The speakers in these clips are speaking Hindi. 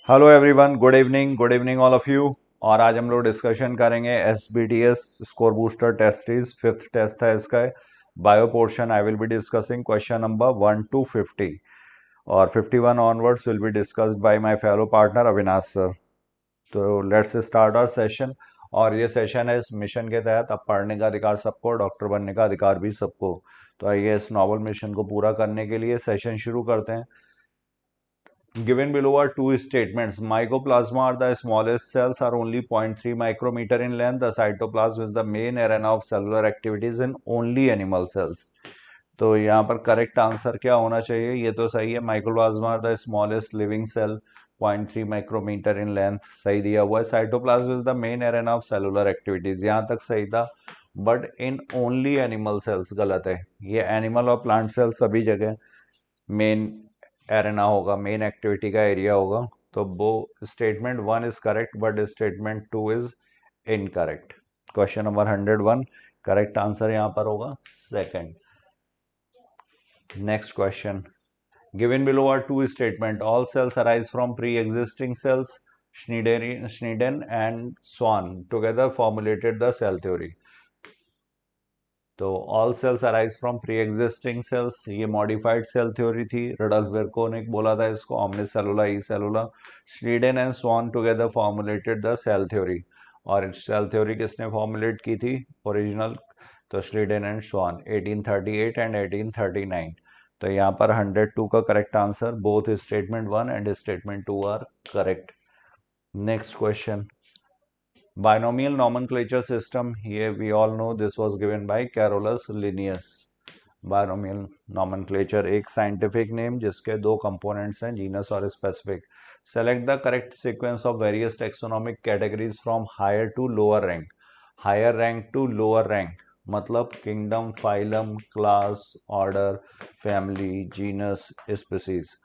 Hello everyone, good evening all of you. और आज हम लोग डिस्कशन करेंगे SBTS score booster test series. Fifth test है इसका। Bio portion I will be discussing question number 1 to 50 और 51 onwards will be discussed by my fellow partner Avinash sir. तो लेट्स स्टार्ट आवर सेशन। और ये सेशन है इस मिशन के तहत, अब पढ़ने का अधिकार सबको, डॉक्टर बनने का अधिकार भी सबको। तो आइए इस नॉवल मिशन को पूरा करने के लिए सेशन शुरू करते हैं। Given below are two statements. Mycoplasma are the smallest cells, are only 0.3 micrometer in length. The cytoplasm is the main arena of cellular activities in only animal cells. तो यहाँ पर करेक्ट आंसर क्या होना चाहिए? ये तो सही है, mycoplasma are the smallest living cell, 0.3 micrometre in length, सही दिया हुआ है। Cytoplasm is the main arena of cellular activities, यहाँ तक सही था, but in only animal cells गलत है। ये एनिमल और प्लांट सेल सभी जगह मेन एरेना होगा, मेन एक्टिविटी का एरिया होगा। तो वो statement 1 is correct, but statement 2 is incorrect. Question number 101, correct answer यहाँ पर होगा second. Next question, given below are two statement, all cells arise from pre existing cells, Schneiden and Swan together formulated the cell theory. तो all cells arise from pre existing cells, ये मॉडिफाइड सेल थ्योरी थी। रडल्फ विर्को ने बोला था इसको, ऑमनिस सेलुला ई सेलुला। Schneiden and Swan together formulated the cell theory. और सेल थ्योरी किसने फॉर्मुलेट की थी ओरिजिनल? तो श्नीडेन एंड स्वान, 1838 एंड 1839। तो यहाँ पर 102 का correct answer, both statement 1 and statement 2 are correct. Next question, binomial nomenclature system, here we all know this was given by Carolus Linnaeus. Binomial nomenclature एक scientific name जिसके दो components हैं, genus और specific. Select the correct sequence of various taxonomic categories from higher to lower rank. Higher rank to lower rank मतलब kingdom, phylum, class, order, family, genus, species.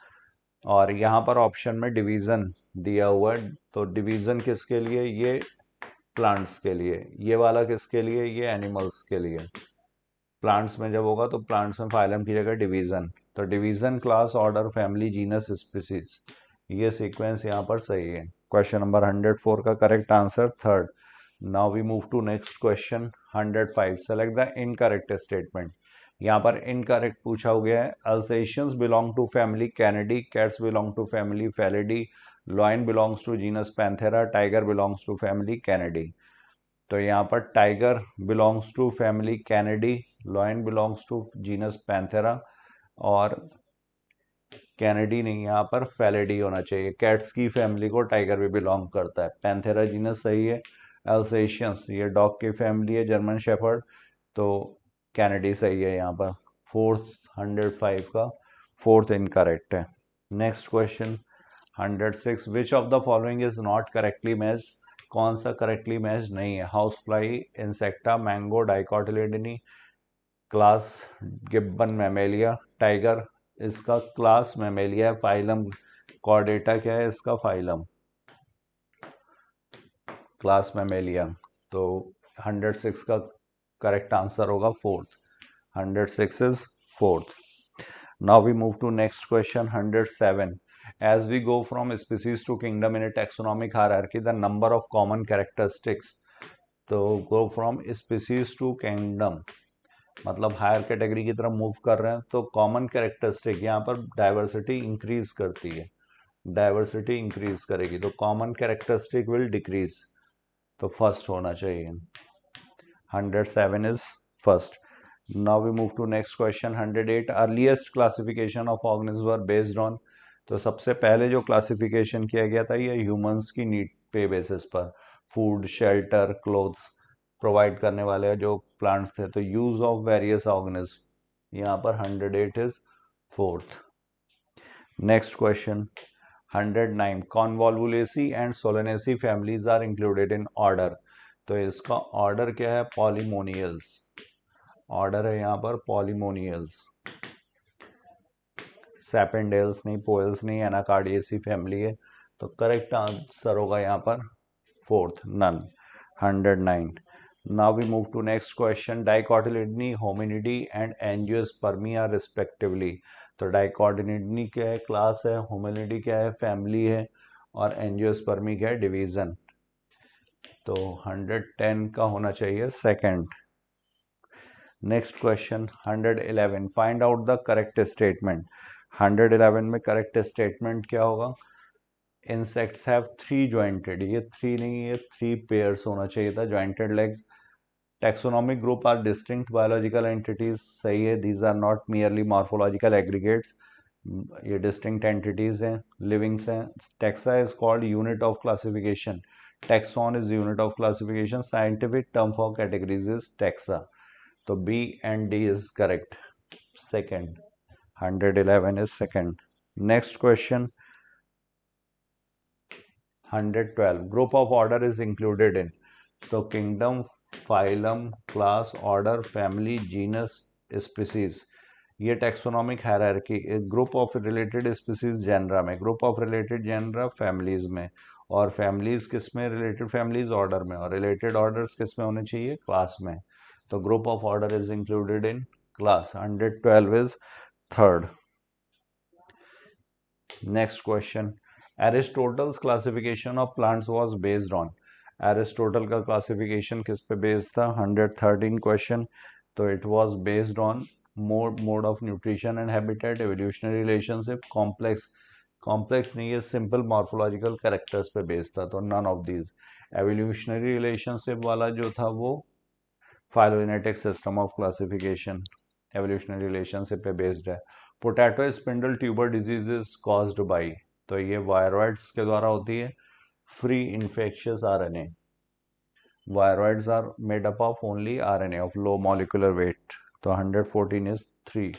और यहाँ पर ऑप्शन में डिवीजन दिया हुआ है, तो डिवीजन किसके लिए? ये प्लांट्स के लिए। ये वाला किसके लिए? ये एनिमल्स के लिए। प्लांट्स में जब होगा तो प्लांट्स में फाइलम की जगह डिवीजन, तो division, class, order, family, genus, species, ये सीक्वेंस यहाँ पर सही है। क्वेश्चन नंबर 104 का correct answer third. Now we move to next question 105, select the incorrect statement. यहाँ पर इनकरेक्ट पूछा गया है। Alsatians belong to family Canidae, cats belong to family Felidae, lion belongs to genus Panthera, tiger belongs to family Canidae. तो यहाँ पर tiger belongs to family Canidae, lion belongs to genus Panthera, और कैनेडी नहीं, यहाँ पर फेलिडी होना चाहिए। कैट्स की फैमिली को टाइगर भी बिलोंग करता है। पैंथेरा जीनस सही है। अल्सेशियंस ये डॉग की फैमिली है, जर्मन शेफर्ड, तो कैनेडी सही है यहाँ पर। फोर्थ 105 का फोर्थ इनकरेक्ट है। Next question 106, which of the following is not correctly matched? कौन सा करेक्टली मैच नहीं है? House fly, Insecta, mango, Dicotyledonae, class gibbon Mammalia, tiger इसका क्लास मैमेलिया, फाइलम कॉर्डेटा क्या है इसका? Phylum class Mammalia. तो 106 का करेक्ट आंसर होगा fourth. 106 is fourth. Now we move to next question 107, as we go from species to kingdom in a taxonomic hierarchy, the number of common characteristics, तो go from species to kingdom मतलब हायर कैटेगरी की तरफ मूव कर रहे हैं, तो कॉमन कैरेक्टरिस्टिक यहाँ पर डाइवर्सिटी इंक्रीज करती है। डाइवर्सिटी इंक्रीज करेगी तो कॉमन कैरेक्टरिस्टिक विल डिक्रीज, तो फर्स्ट होना चाहिए। 107 is first. Now we move to next question 108, earliest classification of organism were based on, तो सबसे पहले जो क्लासिफिकेशन किया गया था ये ह्यूमंस की नीड पे बेसिस पर, फूड, शेल्टर, क्लोथ्स प्रोवाइड करने वाले जो प्लांट्स थे, तो यूज ऑफ वेरियस ऑर्गेनिज्म, यहाँ पर 108 is fourth. Next question 109, Convolvulaceae and Solanaceae families are included in order, तो इसका ऑर्डर क्या है? पॉलीमोनियल्स। ऑर्डर है यहाँ पर पॉलीमोनियल्स, सैपेंडेल्स नहीं, पोएल्स नहीं, एनाकार्डियेसी फैमिली है, तो करेक्ट आंसर होगा यहाँ पर fourth, none. 109। Now we move to next question, Dicotyledonae, Hominidae and Angiospermae are respectively, तो डाइकोटिलिडनी क्या है? क्लास है, होमिनिडी क्या है? फैमिली है, और एंजियोस्पर्मी क्या है, डिवीजन। तो 110 का होना चाहिए second. Next question 111, find out the correct statement. 111 में करेक्ट स्टेटमेंट क्या होगा, इंसेक्ट्स हैव 3 जॉइंटेड, ये 3 नहीं, ये 3 पेयर्स होना चाहिए था, jointed legs. Taxonomic group are distinct biological entities, सही है, these are not merely morphological aggregates, ये डिस्टिंक्ट एंटिटीज हैं, लिविंग्स हैं। Taxa is called unit of classification, taxon is unit of classification, scientific term for categories is taxa. तो B and D is correct, second, 111 is second. Next question 112, group of order is included in, तो kingdom, phylum, class, order, family, genus, species, ये taxonomic hierarchy. Group of related species genera में, group of related genera families में, और फैमिलीज किस में, रिलेटेड फैमिलीज ऑर्डर में, और रिलेटेड ऑर्डर्स किस में होने चाहिए, क्लास में। तो group of order is included in class, 112 is third. Next question, Aristotle's classification of plants was based on, Aristotle का क्लासिफिकेशन किस पे बेस्ड था, 113 क्वेश्चन। तो it was based on mode of nutrition and habitat, evolutionary relationship, complex नहीं, ये सिंपल मॉर्फोलॉजिकल कैरेक्टर्स पे बेस्ड था, तो none of these. Evolutionary relationship वाला जो था वो phylogenetic system of classification, evolutionary relationship पे बेस्ड है। Potato spindle tuber disease is caused by, तो ये वायरॉइड्स के द्वारा होती है। Free infectious RNA, viroids are made up of only RNA of low molecular weight, तो 114 is 3।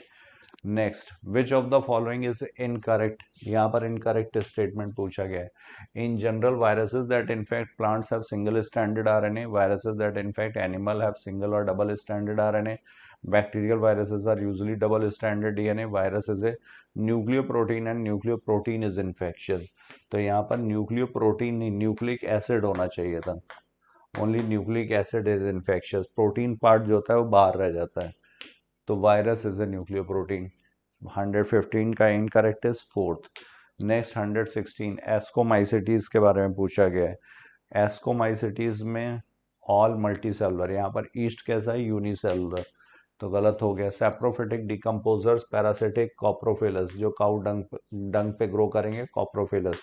Next, which of the following is incorrect, यहाँ पर इनकरेक्ट स्टेटमेंट पूछा गया है। In general viruses that infect plants have single standard RNA, viruses that infect animal have single और double standard RNA, bacterial viruses are usually double standard DNA, virus is a nucleoprotein and nucleoprotein is infectious. तो यहाँ पर न्यूक्लियोप्रोटीन नहीं, न्यूक्लिक एसिड होना चाहिए था, only nucleic acid is infectious, protein part जो होता है वो बाहर रह जाता है। तो वायरस इज ए न्यूक्लियोप्रोटीन, 115 का incorrect is fourth. Next 116, ascomycetes के बारे में पूछा गया है। एस्कोमाइसिटीज में ऑल मल्टी सेलुलर, यहाँ पर ईस्ट कैसा है, यूनिसेलुलर, तो गलत हो गया। सेप्रोफिटिक डिकम्पोजर्स, पैरासिटिक, कॉप्रोफिलस, जो काउ डंग पे ग्रो करेंगे, कॉप्रोफिलस,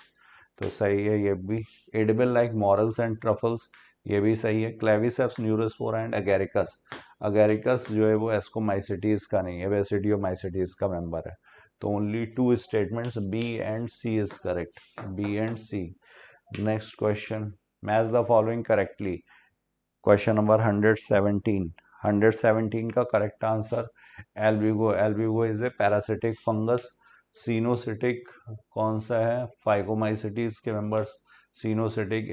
तो सही है ये भी। Edible like morals and truffles, ये भी सही है। Claviceps, Neurospora and Agaricus, Agaricus जो है वो एस्कोमाइसिटीज का नहीं है, बेसिडियोमाइसिटीज का मेंबर है। तो only 2 statements B and C is correct, B and C. Next question, match the following correctly, question number 117, 117 का correct answer Albugo, Albugo is a parasitic fungus. Coenocytic कौन सा है, फाइकोमाइसिटीज के members, coenocytic,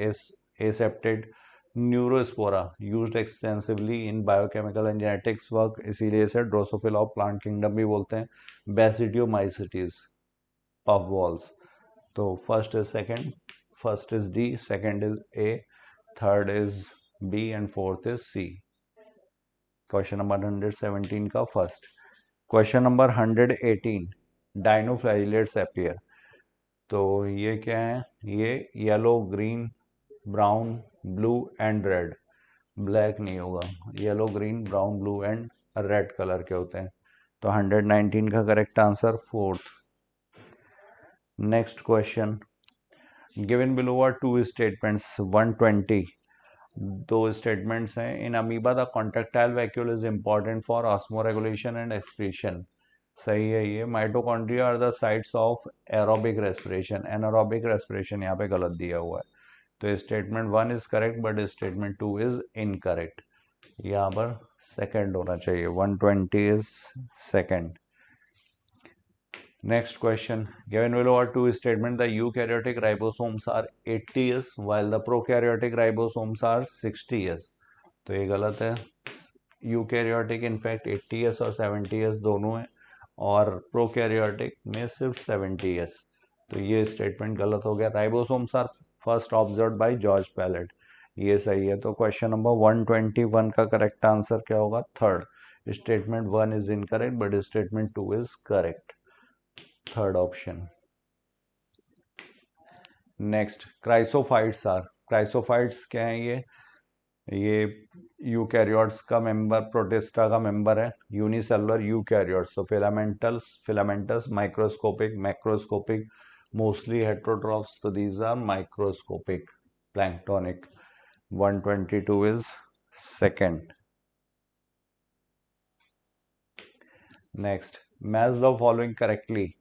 aseptate. Neurospora used extensively in biochemical and genetics work, इसीलिए इसे ड्रोसोफिला ऑफ प्लांट किंगडम भी बोलते हैं। Basidiomycetes, puff balls. तो first is second, first is D, second is A, third is B and fourth is C. Question number 117 का first. Question number 118, dinoflagellates appear, तो ये क्या है, ये yellow, green, brown, blue and red, black नहीं होगा, yellow, green, brown, blue and red colour के होते हैं। तो 119 का correct answer fourth. Next question, given below are 2 statements, 120, 2 statements हैं। In amoeba the contractile vacuole is important for osmoregulation and excretion, सही है ये। Mitochondria are the sites of aerobic respiration, anaerobic respiration यहाँ पे गलत दिया हुआ है। तो statement 1 is correct but statement 2 is incorrect, यहाँ पर सेकंड होना चाहिए, 120 is second. Next question, given below are 2 statements, the eukaryotic ribosomes are 80 years while the prokaryotic ribosomes are 60 years, तो ये गलत है। यूकैरियोटिक इनफैक्ट 80 years और 70 years दोनों है, और प्रोकैरियोटिक में सिर्फ 70 years, तो ये स्टेटमेंट गलत हो गया। Ribosomes are first observe by George Palade, ये सही है। तो क्वेश्चन नंबर 121 का करेक्ट आंसर क्या होगा, third. Statement 1 is incorrect but statement 2 is correct, third option. Next chrysophytes क्या है ये यूकैरियोट्स का मेंबर, प्रोटिस्टा का मेंबर है, यूनिसेलुलर यूकैरियोट्स। तो filamentous, microscopic, macroscopic, mostly heterotrophs. तो these are microscopic, planktonic. 122 is second. Next, match the following correctly: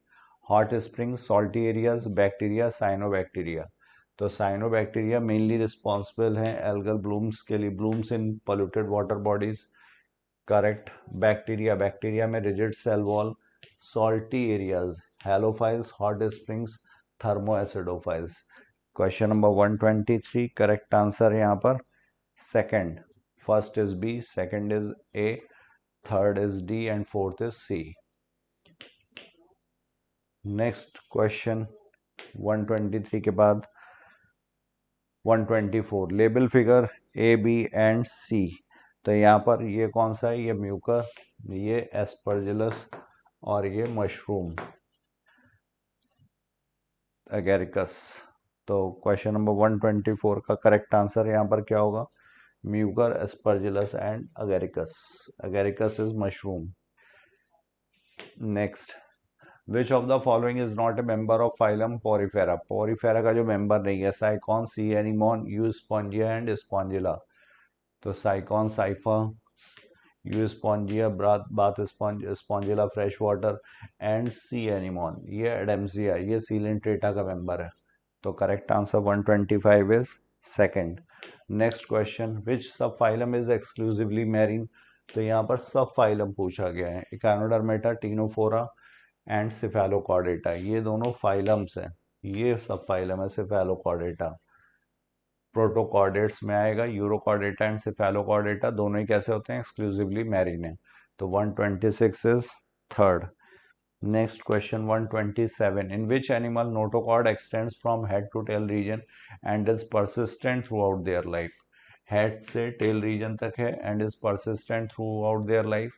hot springs, salty areas, bacteria, cyanobacteria। तो साइनोबैक्टीरिया मेनली रिस्पॉन्सिबल हैं एल्गल ब्लूम्स के लिए, blooms in polluted water bodies. Correct. Bacteria में rigid cell wall. Salty areas, halophiles, hot springs, thermoacidophiles. Question number 123, correct answer यहाँ पर second. First is B, second is A, third is D and fourth is C. Next question 123 के बाद 124, label figure A B and C. तो यहाँ पर ये कौन सा है? ये म्यूकर, ये एस्परजिलस और ये मशरूम एगेरिकस। तो क्वेश्चन नंबर 124 का करेक्ट आंसर यहाँ पर क्या होगा? Mucor, Aspergillus and Agaricus. Agaricus is mushroom. Next, which of the following is not a member of phylum Porifera. Porifera का जो मेंबर नहीं है, Sycon, sea anemone, Euspongia and Spongilla. तो Sycon, Scypha, Euspongia, bath Spongilla, fresh water and sea anemone, ये एडेम्सिया, ये सीलेंट्रेटा का मेंबर है। तो correct answer 125 is second. Next question, which sub phylum is exclusively marine. तो यहाँ पर सब फाइलम पूछा गया है, इकानोडर्मेटा, टीनोफोरा एंड सिफेलोकॉर्डेटा। ये दोनों फाइलम्स हैं, ये सब फाइलम है सिफेलोकॉर्डेटा। प्रोटोकॉर्डेट्स में आएगा, यूरोकॉर्डेटा एंड सिफेलोकॉर्डेटा दोनों ही कैसे होते हैं? एक्सक्लूसिवली मैरीन है। तो 126 is third. Next question 127, in which animal notochord extends from head to tail region and is persistent throughout their life. Head से टेल रीजन तक है and is persistent throughout their life.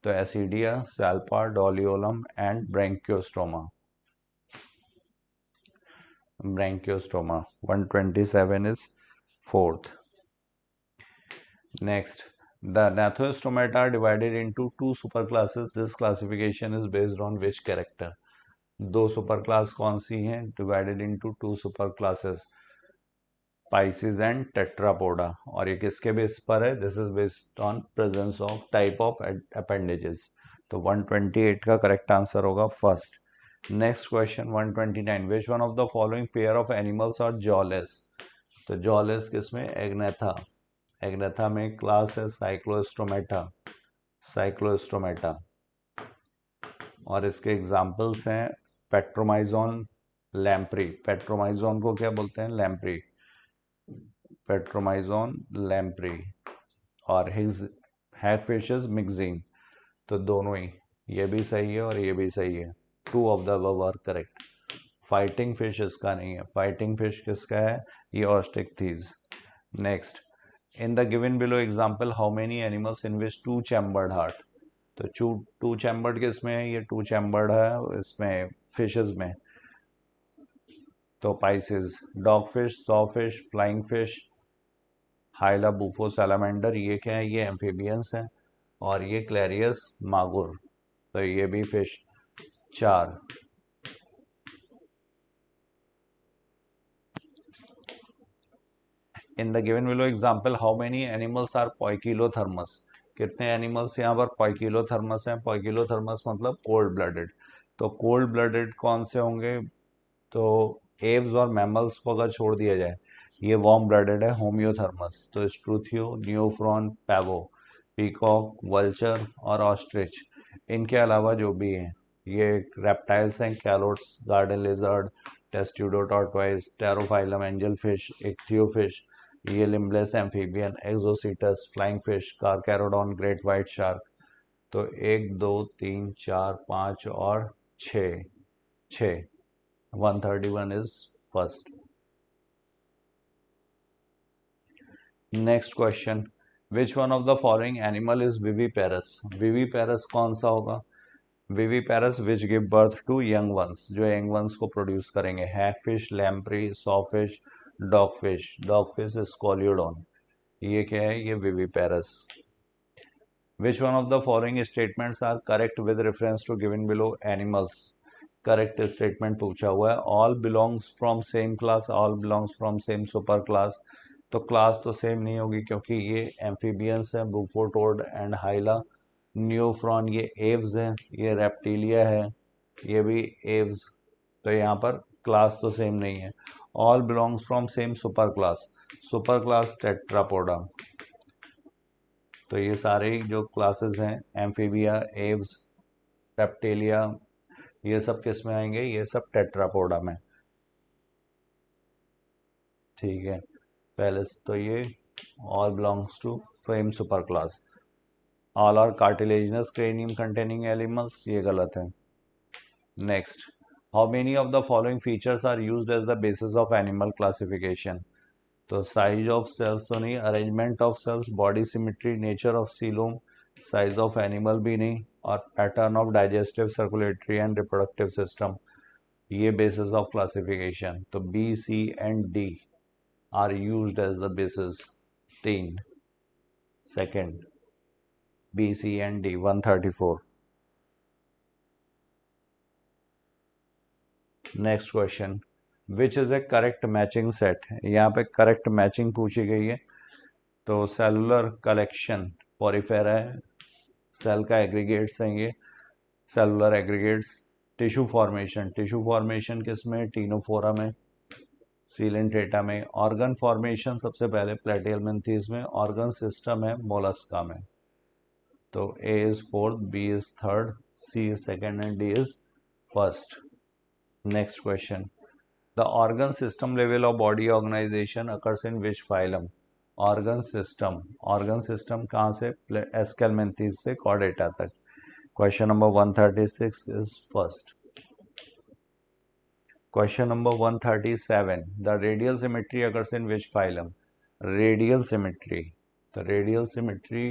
तो Ascidia, Salpa, Doliolum and Branchiostoma. Branchiostoma 127 is fourth. Next, the Gnathostomata are divided into two superclasses. This classification is based on which character? दो सुपर क्लास कौन सी हैं? Divided into two super classes, Pisces and Tetrapoda. और ये किसके बेस पर है? This is based on presence of type of appendages. तो 128 का करेक्ट आंसर होगा first. Next question 129, which one of the following pair of animals are jawless. तो जॉलेस किसमें? एग्नेथा। एग्नेथा में क्लास है साइक्लोस्टोमेटा, साइक्लोस्टोमेटा। और इसके एग्जाम्पल्स हैं पेट्रोमाइजोन, लैम्प्री। पेट्रोमाइजोन को क्या बोलते हैं? Lamprey, Petromyzon, lamprey. और हिग्स हैगफिशेस, मिक्सिन। तो दोनों ही, ये भी सही है और ये भी सही है। Two of the above are correct. Fighting fish इसका नहीं है। फाइटिंग फिश किसका है? ये Osteichthyes. Next, in the given below example how many animals in which two chambered heart. तो टू चैम्बर्ड किसमें है? ये टू चैम्बर्ड है इसमें, फिशेस में। तो Pisces, dog fish, saw fish, flying fish, Hyla, Bufo, salamander, ये क्या है? ये एम्फीबियंस हैं। और ये क्लैरियस मागुर, तो ये भी फिश। चार। In the given below example how many animals are poikilothermous. कितने एनिमल्स यहाँ पर पोइकिलोथर्मस हैं? पोइकिलोथर्मस मतलब कोल्ड ब्लडेड। तो कोल्ड ब्लडेड कौन से होंगे? तो एव्स और मैमल्स को अगर छोड़ दिया जाए, ये वार्म ब्लडेड है, होम्योथर्मस। तो Struthio, Neophron, Pavo, peacock, vulture और ऑस्ट्रिच। इनके अलावा जो भी हैं, ये रेप्टाइल्स हैं, Calotes, garden lizard, Testudo tortoise, Pterophyllum angel fish, Ichthyophis, ये limbless amphibian, Exocoetus, flying fish, Carcharodon, great white shark. तो एक, दो, तीन, चार, पाँच और छः। छः। 131 is first. Next question, which one of the following animal is viviparous? viviparous कौन सा होगा? Viviparous which give birth to young ones, जो यंग वंस को प्रोड्यूस करेंगे। Hagfish, lamprey, sawfish, dogfish. Dogfish Scoliodon, ये क्या है, ये viviparous. Which one of the following statements are correct with reference to given below animals? Correct statement पूछा हुआ है। All belongs from same class, all belongs from same super class. तो क्लास तो सेम नहीं होगी क्योंकि ये एम्फीबियंस है, बुफोटोड एंड हाइला। न्यूफ्रॉन ये एव्स है, ये रेप्टिलिया है, ये भी एव्स। तो यहाँ पर क्लास तो सेम नहीं है। All belongs from same super class, super class Tetrapoda. तो ये सारे जो क्लासेस हैं, एम्फीबिया, एव्स, रेप्टिलिया, ये सब किस में आएंगे, ये सब टेट्रापोडा में। ठीक है, पहले तो ये all belongs to same super class. All are cartilaginous cranium containing animals, ये गलत है। Next, how many of the following features are used as the basis of animal classification? तो साइज ऑफ सेल्स तो नहीं, arrangement of cells, body symmetry, nature of coelom, size of animal भी नहीं, और pattern of digestive, circulatory and reproductive system, ये बेसिस ऑफ क्लासिफिकेशन। तो B, C and D R used as the basis. तीन, second, B, C and D, 134। Next question, which is a correct matching set? यहाँ पे करेक्ट मैचिंग पूछी गई है। तो सेलुलर कलेक्शन पोरिफेरा है, सेल का एग्रीगेट्स हैं ये, cellular aggregates. Tissue formation, tissue formation किसमें, टीनोफोरा में, सीलेंटेटा में। ऑर्गन फॉर्मेशन सबसे पहले प्लेटियलमेंथीज में, ऑर्गन सिस्टम है मोलस्का में। तो A is fourth, B is third, C is second and D is first. Next question, the organ system level of body organisation occurs in which phylum? Organ system कहाँ से, एस्केलमेंथीज से कॉर्डेटा तक। Question number 136 is first. Question number 137, the radial symmetry occurs in which phylum? Radial symmetry, तो रेडियल सिमेट्री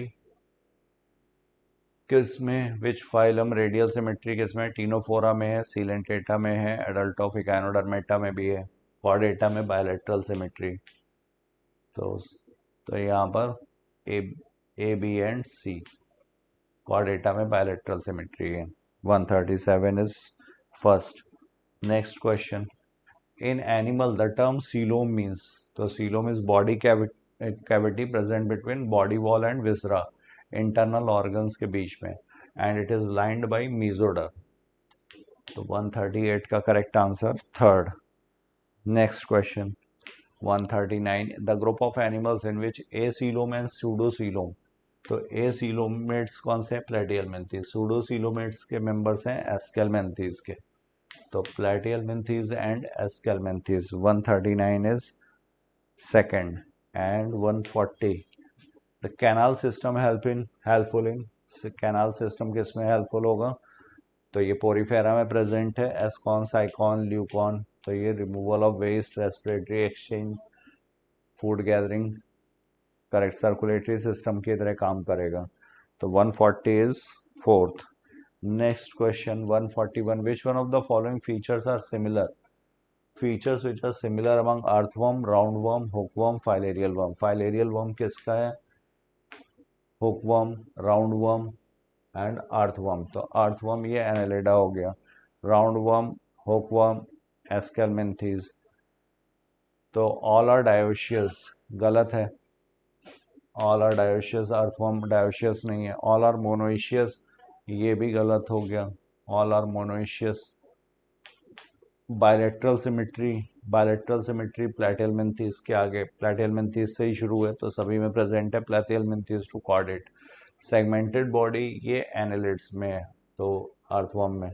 किस में, विच फाइलम, रेडियल सिमेट्री किस में, टीनोफोरा में है, सीलेंटेटा में है, एडल्ट ऑफ इकानोडर्मेटा में भी है, कॉर्डेटा में बायलैटरल सिमेट्री। तो यहाँ पर A B and C, Chordata में बायलैटरल सिमेट्री है। 137 is first. Next question, in animal the term coelom means? तो coelom is body cavity present between body wall and viscera, internal organs के बीच में, and it is lined by mesoderm. तो 138 का correct answer third. Next question 139, the group of animals in which acoelom and pseudocoelom? तो एसीलोमेट्स कौन से हैं, प्लेटियलमेंथीज। सूडोसीलोमेट्स के मेंबर्स हैं एस्केलमेंथीज के। तो Platyhelminthes and Aschelminthes, 139 is second. And 140, the canal system helpful in, canal system किसमें हेल्पफुल होगा? तो ये पोरीफेरा में प्रेजेंट है, एस्कॉन, साइकॉन, ल्यूकॉन। तो ये removal of waste, respiratory exchange, food gathering, correct, circulatory system की तरह काम करेगा। तो 140 is fourth. Next question 141, which one of the following features are similar? Features which are similar among earthworm, roundworm, hookworm, filarial worm? Filarial worm किसका है, हुकवर्म, राउंडवर्म एंड अर्थवर्म। तो अर्थवर्म ये एनालिडा हो गया, राउंडवर्म, हुकवर्म, एस्केलमेंथीज। तो ऑल आर डायोशियस, गलत है, all are dioecious, earthworm dioecious नहीं है। ऑल आर मोनोइशियस, ये भी गलत हो गया, all are monoecious. Bilateral symmetry Platyhelminthes के आगे, प्लेटियलमेंथीज से ही शुरू है तो सभी में प्रेजेंट है, प्लेटियलमेंथीज टू कॉर्डेट। सेगमेंटेड बॉडी ये एनालिड्स में है, तो अर्थवर्म में।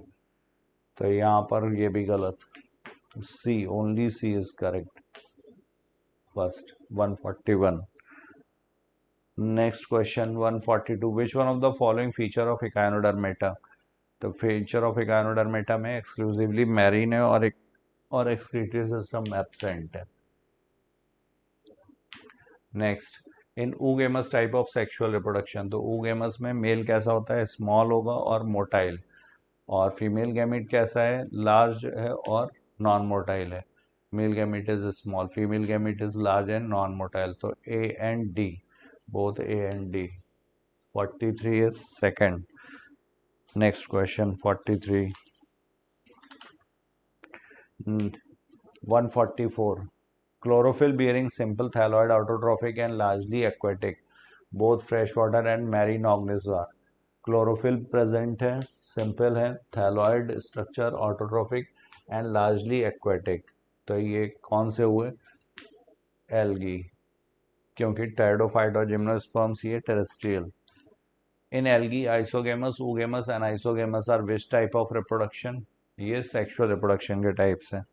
तो यहाँ पर ये भी गलत, C, only C is correct first. 141। Next question 142, which one of the following feature of Echinodermata? तो फीचर ऑफ इकानोडर्मेटा में एक्सक्लूसिवली मैरीन है और एक्सक्रीटरी सिस्टम एब्सेंट है। Next, in oogamous type of sexual reproduction, तो ऊगेमस में मेल कैसा होता है, स्मॉल होगा और मोटाइल। और फीमेल गैमीट कैसा है, लार्ज है और नॉन मोटाइल है। Male gamete is small, female gamete is large and non motile. तो A and D, both A and D. 43 is second. Next question, 43. 144. Chlorophyll bearing simple thalloid autotrophic and largely aquatic, both freshwater and marine organisms are. Chlorophyll present है, सिंपल है, thalloid structure, autotrophic and largely aquatic. तो ये कौन से हुए, एल्गी, क्योंकि टेरिडोफाइट और जिम्नोस्पर्म्स ये terrestrial. In algae isogamous, oogamous and isogamous are which type of reproduction, ये सेक्सुअल रिप्रोडक्शन के टाइप्स हैं।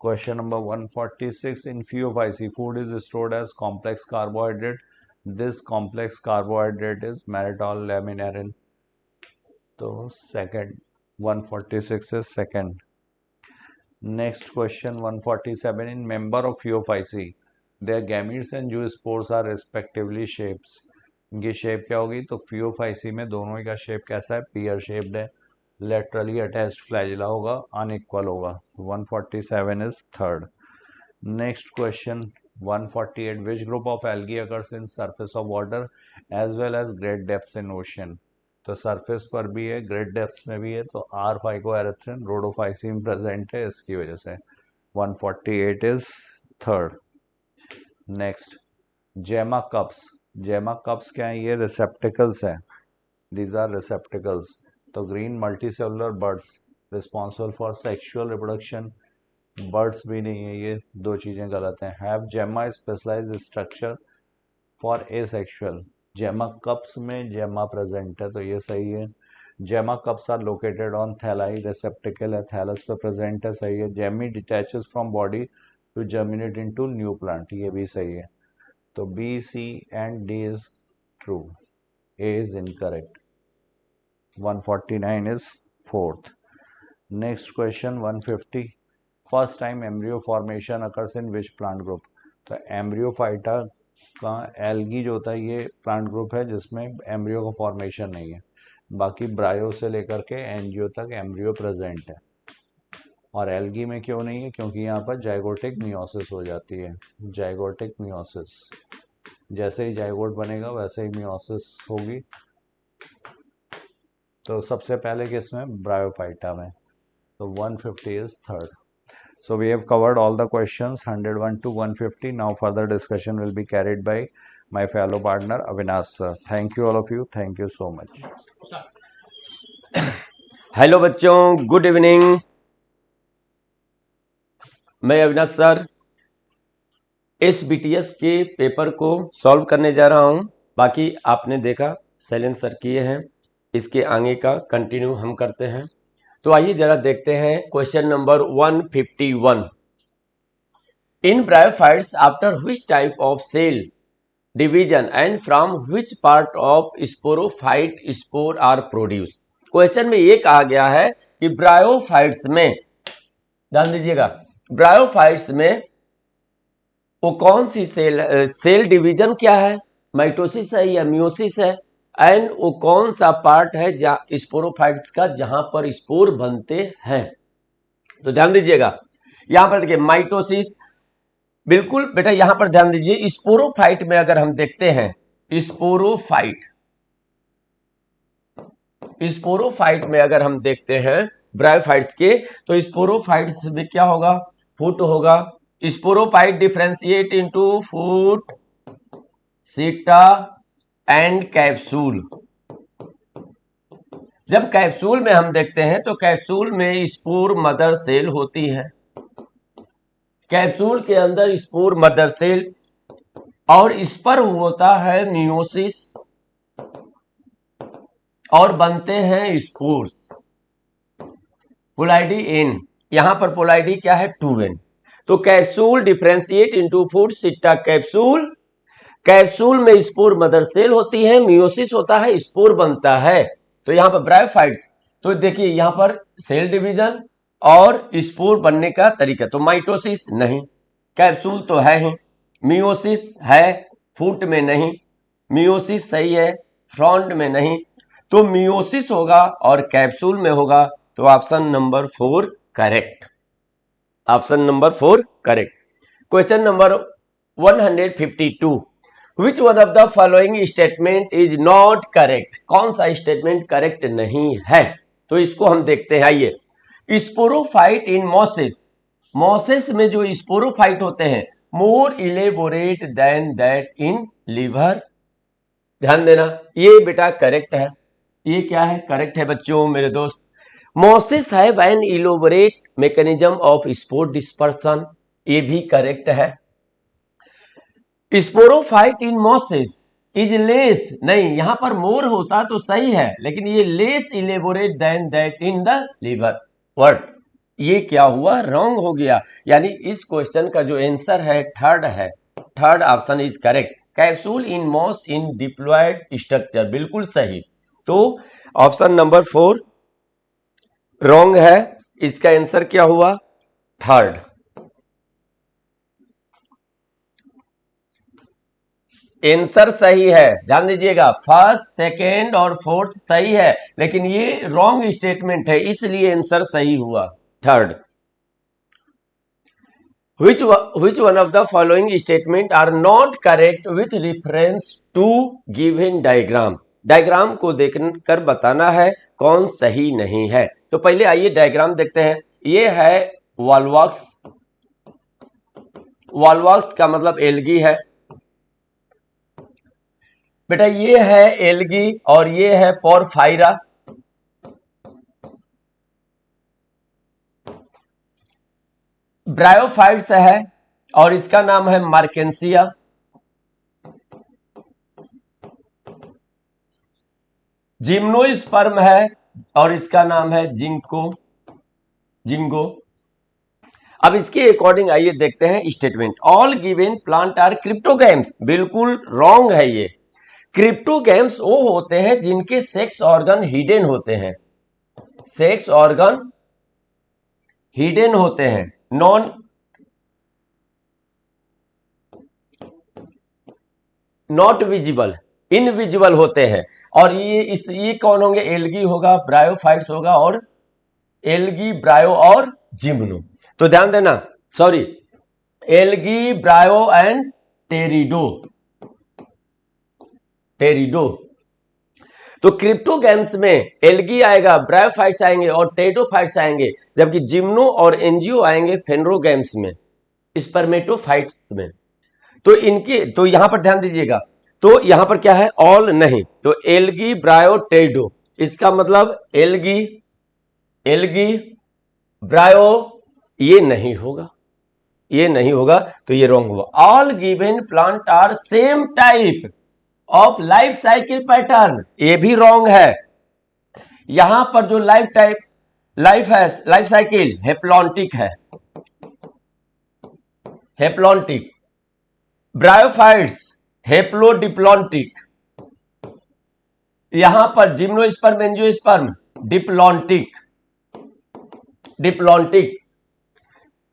Question number 146. In Phaeophyce, food is stored as complex carbohydrate. This complex carbohydrate is maltol laminarin. So second, 146 is second. Next question, 147. In member of Phaeophyce, their gametes and zoospores are respectively shapes. इनकी शेप क्या होगी, तो Phaeophyce में दोनों का शेप कैसा है, पेयर शेप्ड है। लेटरली अटैच्ड फ्लैजिला होगा, अनइक्वल होगा। 147 is third. Next question 148. Which group of algae occurs in surface of water as well as great depths in ocean. तो सरफेस पर भी है, ग्रेट डेप्थ्स में भी है। तो आर फाइकोएरिथ्रिन रोडोफाइसिन प्रेजेंट है, इसकी वजह से 148 इज थर्ड। नेक्स्ट, जेमा कप्स। जेमा कप्स क्या है, ये रिसेप्टिकल्स हैं, दीज आर रिसेप्टिकल्स। तो green multicellular birds responsible for sexual reproduction, birds भी नहीं है, ये दो चीज़ें गलत हैं। Have gemma specialised structure for asexual, gemma cups में जेमा प्रेजेंट है, तो ये सही है। Gemma cups are located on thalli, receptacle है, थैलस पे प्रेजेंट है, सही है। Gemmae detaches from body to germinate into new plant, ये भी सही है। तो B, C and D is true, A is incorrect. 149 is fourth. Next question 150. First time embryo formation occurs in which plant group। तो एम्ब्रियोफाइटा का एल्गी जो होता है ये प्लांट ग्रुप है जिसमें एम्ब्रियो का फॉर्मेशन नहीं है, बाकी ब्रायो से लेकर के एंजियो तक एम्ब्रियो प्रेजेंट है। और एल्गी में क्यों नहीं है, क्योंकि यहाँ पर जाइगोटिक मियोसिस हो जाती है, जाइगोटिक मियोसिस। जैसे ही जाइगोट बनेगा वैसे ही मियोसिस होगी। तो सबसे पहले किसमें, ब्रायोफाइटा में। तो 150 is third. So we have covered all the questions 101 to 150. Now further discussion will be carried by my fellow partner Avinash sir. Thank you all of you. Thank you so much. Hello बच्चों, गुड इवनिंग। मैं अविनाश सर SBTS के पेपर को सॉल्व करने जा रहा हूं। बाकी आपने देखा शैलेंद्र सर किए हैं, इसके आगे का कंटिन्यू हम करते हैं। तो आइए जरा देखते हैं question number 151। In bryophytes after which type of cell division and from which part of sporophyte spore are produce. Question में ये कहा गया है कि ब्रायोफाइट्स में, ध्यान दीजिएगा, ब्रायोफाइट्स में वो कौन सी सेल डिवीजन क्या है, माइटोसिस है या मियोसिस है, एंड वो कौन सा पार्ट है स्पोरोफाइट्स का जहां पर स्पोर बनते हैं। तो ध्यान दीजिएगा, यहां पर देखिए माइटोसिस, बिल्कुल बेटा यहां पर ध्यान दीजिए। स्पोरोफाइट में अगर हम देखते हैं, स्पोरोफाइट में अगर हम देखते हैं ब्रायोफाइट्स के, तो स्पोरोफाइट्स में क्या होगा, फुट होगा। स्पोरोफाइट डिफरेंशिएट इनटू फुट, सीटा एंड कैप्सूल। जब कैप्सूल में हम देखते हैं तो कैप्सूल में स्पोर मदर सेल होती है, कैप्सूल के अंदर स्पोर मदर सेल, और इस पर होता है मियोसिस और बनते हैं स्पोर्स। पोलाइडी एन, यहां पर पोलाइडी क्या है, 2n। तो कैप्सूल डिफरेंशिएट इनटू फुट, सीटा कैप्सूल, कैप्सूल में स्पोर मदर सेल होती है, मियोसिस होता है, स्पोर बनता है। तो यहां पर ब्रायोफाइट्स, तो देखिए यहां पर सेल डिवीजन और स्पोर बनने का तरीका, तो माइटोसिस नहीं, कैप्सूल तो है ही, मियोसिस है, फूट में नहीं, मियोसिस सही है, फ्रंट में नहीं। तो मियोसिस होगा और कैप्सूल में होगा, तो option number 4 correct. Option number 4 correct. Question number 152, which one of the following statement is not correct? कौन सा स्टेटमेंट करेक्ट नहीं है? तो इसको हम देखते हैं, आइए। स्पोरोफाइट इन मॉसेस, मॉसेस में जो स्पोरोफाइट होते हैं more elaborate than that in liver. ध्यान देना, ये बेटा करेक्ट है। ये क्या है? करेक्ट है बच्चों, मेरे दोस्त। Mosses have an elaborate mechanism of spore dispersion, ये भी करेक्ट है। Sporophyte in mosses is less, नहीं यहां पर मोर होता तो सही है, लेकिन ये less elaborate than that in the liverwort, ये क्या हुआ? रॉन्ग हो गया। यानी इस क्वेश्चन का जो आंसर है थर्ड है, third option is correct. Capsule in moss in diploid structure, बिल्कुल सही। तो ऑप्शन नंबर 4 रॉन्ग है। इसका आंसर क्या हुआ? थर्ड। आंसर सही है, ध्यान दीजिएगा, फर्स्ट, सेकेंड और फोर्थ सही है, लेकिन ये रॉन्ग स्टेटमेंट है, इसलिए आंसर सही हुआ third. Which one of the following statement are not correct with reference to given diagram? Diagram को देखकर बताना है कौन सही नहीं है। तो पहले आइए डायग्राम देखते हैं। ये है वॉलवॉक्स, वॉलवॉक्स का मतलब एल्गी है बेटा, ये है एल्गी और ये है पोरफायरा। ब्रायोफाइट्स है और इसका नाम है मार्केंसिया। जिम्नोस्पर्म है और इसका नाम है जिंको, जिंगो। अब इसके अकॉर्डिंग आइए देखते हैं statement. All given plant are cryptogams, बिल्कुल रॉन्ग है ये। क्रिप्टोगैम्स वो होते हैं जिनके सेक्स ऑर्गन हिडन होते हैं, सेक्स ऑर्गन हिडन होते हैं, नॉट विजिबल, इनविजिबल होते हैं। और ये कौन होंगे? एल्गी होगा, ब्रायोफाइट्स होगा और एल्गी, ब्रायो और जिम्नो। तो ध्यान देना, सॉरी, एल्गी, ब्रायो एंड टेरिडो, टेरिडो। तो क्रिप्टोगैम्स में एल्गी आएगा, ब्रायोफाइट्स आएंगे और टेरिडोफाइट्स आएंगे, जबकि जिम्नो और एंजियो आएंगे फेनरोगैम्स में, स्पर्मेटोफाइट्स में। तो इनके, तो यहां पर ध्यान दीजिएगा, तो यहां पर क्या है? ऑल नहीं, तो एल्गी, ब्रायो, टेरिडो, इसका मतलब एल्गी, एल्गी, ब्रायो, ये नहीं होगा, ये नहीं होगा, तो ये रॉन्ग हुआ। All given plant are same type of life cycle pattern, ये भी रॉन्ग है। यहां पर जो लाइफ टाइप, लाइफ है, लाइफ साइकिल हेप्लॉन्टिक है, हेप्लॉन्टिक। ब्रायोफाइट्स हेप्लोडिप्लॉन्टिक, यहां पर जिम्नोस्पर्म, एंजियोस्पर्म डिप्लॉन्टिक, डिप्लॉन्टिक।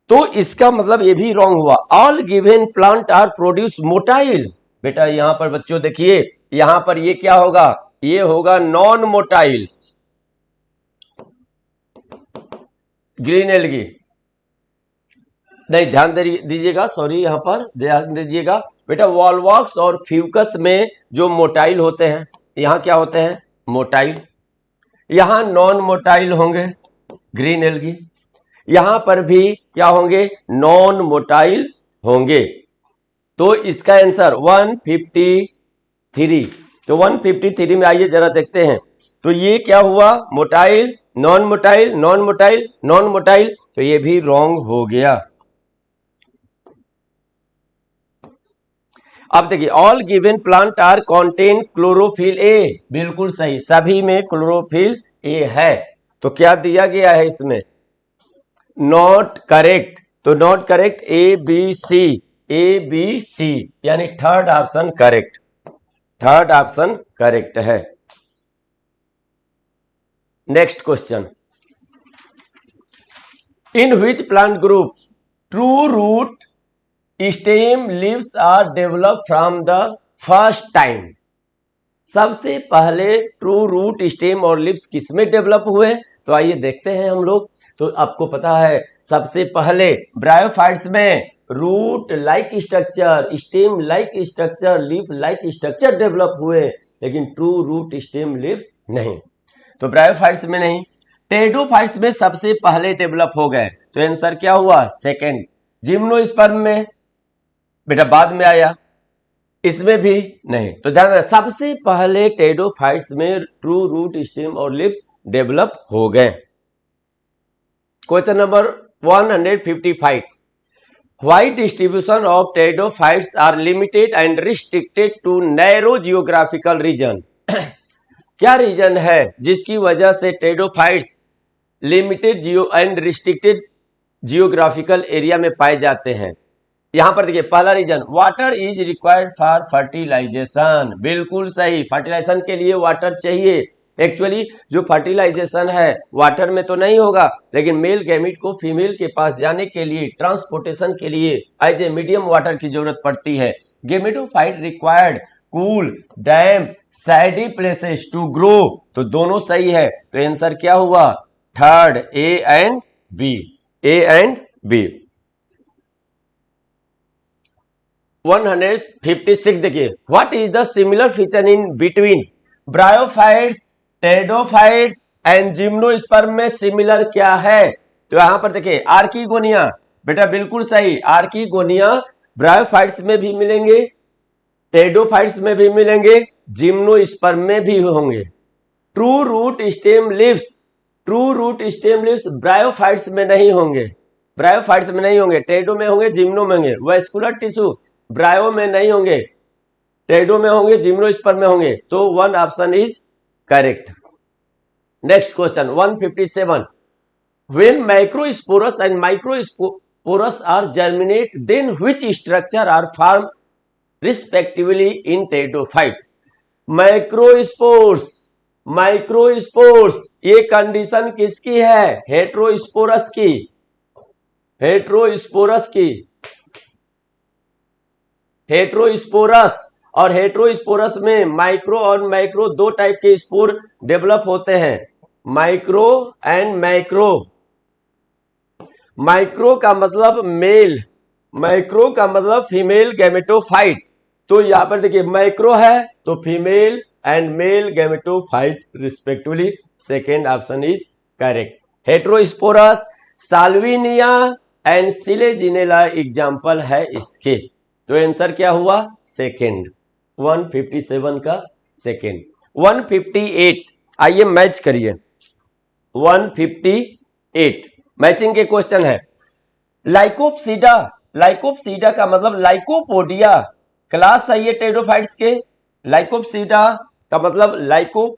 तो इसका मतलब ये भी रॉन्ग हुआ। All given plant are produce motile, बेटा यहां पर बच्चों देखिए, यहां पर ये क्या होगा? ये होगा नॉन मोटाइल, ग्रीन एल्गी। नहीं, ध्यान दीजिएगा, सॉरी, यहां पर ध्यान दीजिएगा बेटा, वॉलवॉक्स और फ्यूकस में जो मोटाइल होते हैं, यहां क्या होते हैं? मोटाइल। यहां नॉन मोटाइल होंगे, ग्रीन एल्गी। यहां पर भी क्या होंगे? नॉन मोटाइल होंगे। तो इसका आंसर 153। तो 153 में आइए जरा देखते हैं, तो ये क्या हुआ? Motile, non motile, non motile, non motile, तो ये भी रॉन्ग हो गया। अब देखिए, all given plant are contain chlorophyll A, बिल्कुल सही, सभी में क्लोरोफिल ए है। तो क्या दिया गया है इसमें? Not correct. तो not correct, A B C, A B C, यानी third option correct, third option correct है। Next question, in which plant group true root stem leaves are develop from the first time? सबसे पहले ट्रू रूट, स्टेम और लिप्स किसमें डेवलप हुए? तो आइए देखते हैं हम लोग। तो आपको पता है सबसे पहले ब्रायोफाइट्स में root like structure, stem like structure, leaf like structure develop हुए, लेकिन ट्रू रूट, स्टेम, लिप्स नहीं। तो ब्रायोफाइट्स में नहीं। टेरिडोफाइट्स में सबसे पहले डेवलप हो गए, तो आंसर क्या हुआ? सेकंड। जिम्नोस्पर्म में बेटा बाद में आया, इसमें भी नहीं। तो ध्यान रखना, सबसे पहले टेरिडोफाइट्स में ट्रू रूट, स्टेम और लिप्स डेवलप हो गए। Question number 155, why distribution of pteridophytes are limited and restricted to narrow geographical region? क्या रीजन है जिसकी वजह से pteridophytes limited geo and restricted geographical area में पाए जाते हैं? यहां पर देखिए, पहला region, water is required for fertilisation. बिल्कुल सही, फर्टिलाइजेशन के लिए वाटर चाहिए। एक्चुअली जो फर्टिलाइजेशन है वाटर में तो नहीं होगा, लेकिन मेल गैमीट को फीमेल के पास जाने के लिए, ट्रांसपोर्टेशन के लिए एज ए मीडियम वाटर की जरूरत पड़ती है। Gametophyte required cool, damp, shady places to grow. तो दोनों सही है। तो आंसर क्या हुआ? Third, A and B. A and B. 156 देखिए, what is the similar feature in between bryophytes, pteridophytes and gymnosperm में सिमिलर क्या है? तो यहां पर देखिए, आर्किगोनिया, बेटा बिल्कुल सही, आर्किगोनिया ब्रायोफाइट्स में भी मिलेंगे, टेरिडोफाइट्स में भी मिलेंगे, जिम्नोस्पर्म में भी होंगे। True root, stem, leaves, true root, stem, leaves bryophytes में नहीं होंगे, ब्रायोफाइट्स में नहीं होंगे, टेरिडो में होंगे, जिम्नो में होंगे। वेस्कुलर टिश्यू ब्रायो में नहीं होंगे, टेरिडो में होंगे, जिम्नोस्पर्म में होंगे। तो one option is correct. Next question 157, when macrosporous and microsporous are germinate, then which structure are formed respectively in pteridophytes? Microspores ये कंडीशन किसकी है? हेट्रोस्पोरस की, हेट्रोस्पोरस की, हेट्रोस्पोरस। और हेट्रोस्पोरस में माइक्रो और मैक्रो दो टाइप के स्पोर डेवलप होते हैं, माइक्रो एंड मैक्रो। माइक्रो का मतलब मेल, मैक्रो का मतलब फीमेल गैमेटोफाइट। तो यहां पर देखिए मैक्रो है तो female and male gametophyte respectively. Second option is correct. Heterosporous, Salvinia and Selaginella example है इसके। तो आंसर क्या हुआ? सेकेंड। 157 का सेकेंड। 158, आइए मैच करिए। 158 मैचिंग के क्वेश्चन है। लाइकोप्सीडा, लाइकोप्सीडा का मतलब लाइकोपोडिया क्लास है ये टेरिडोफाइट्स के। लाइकोप्सीडा का मतलब lyco,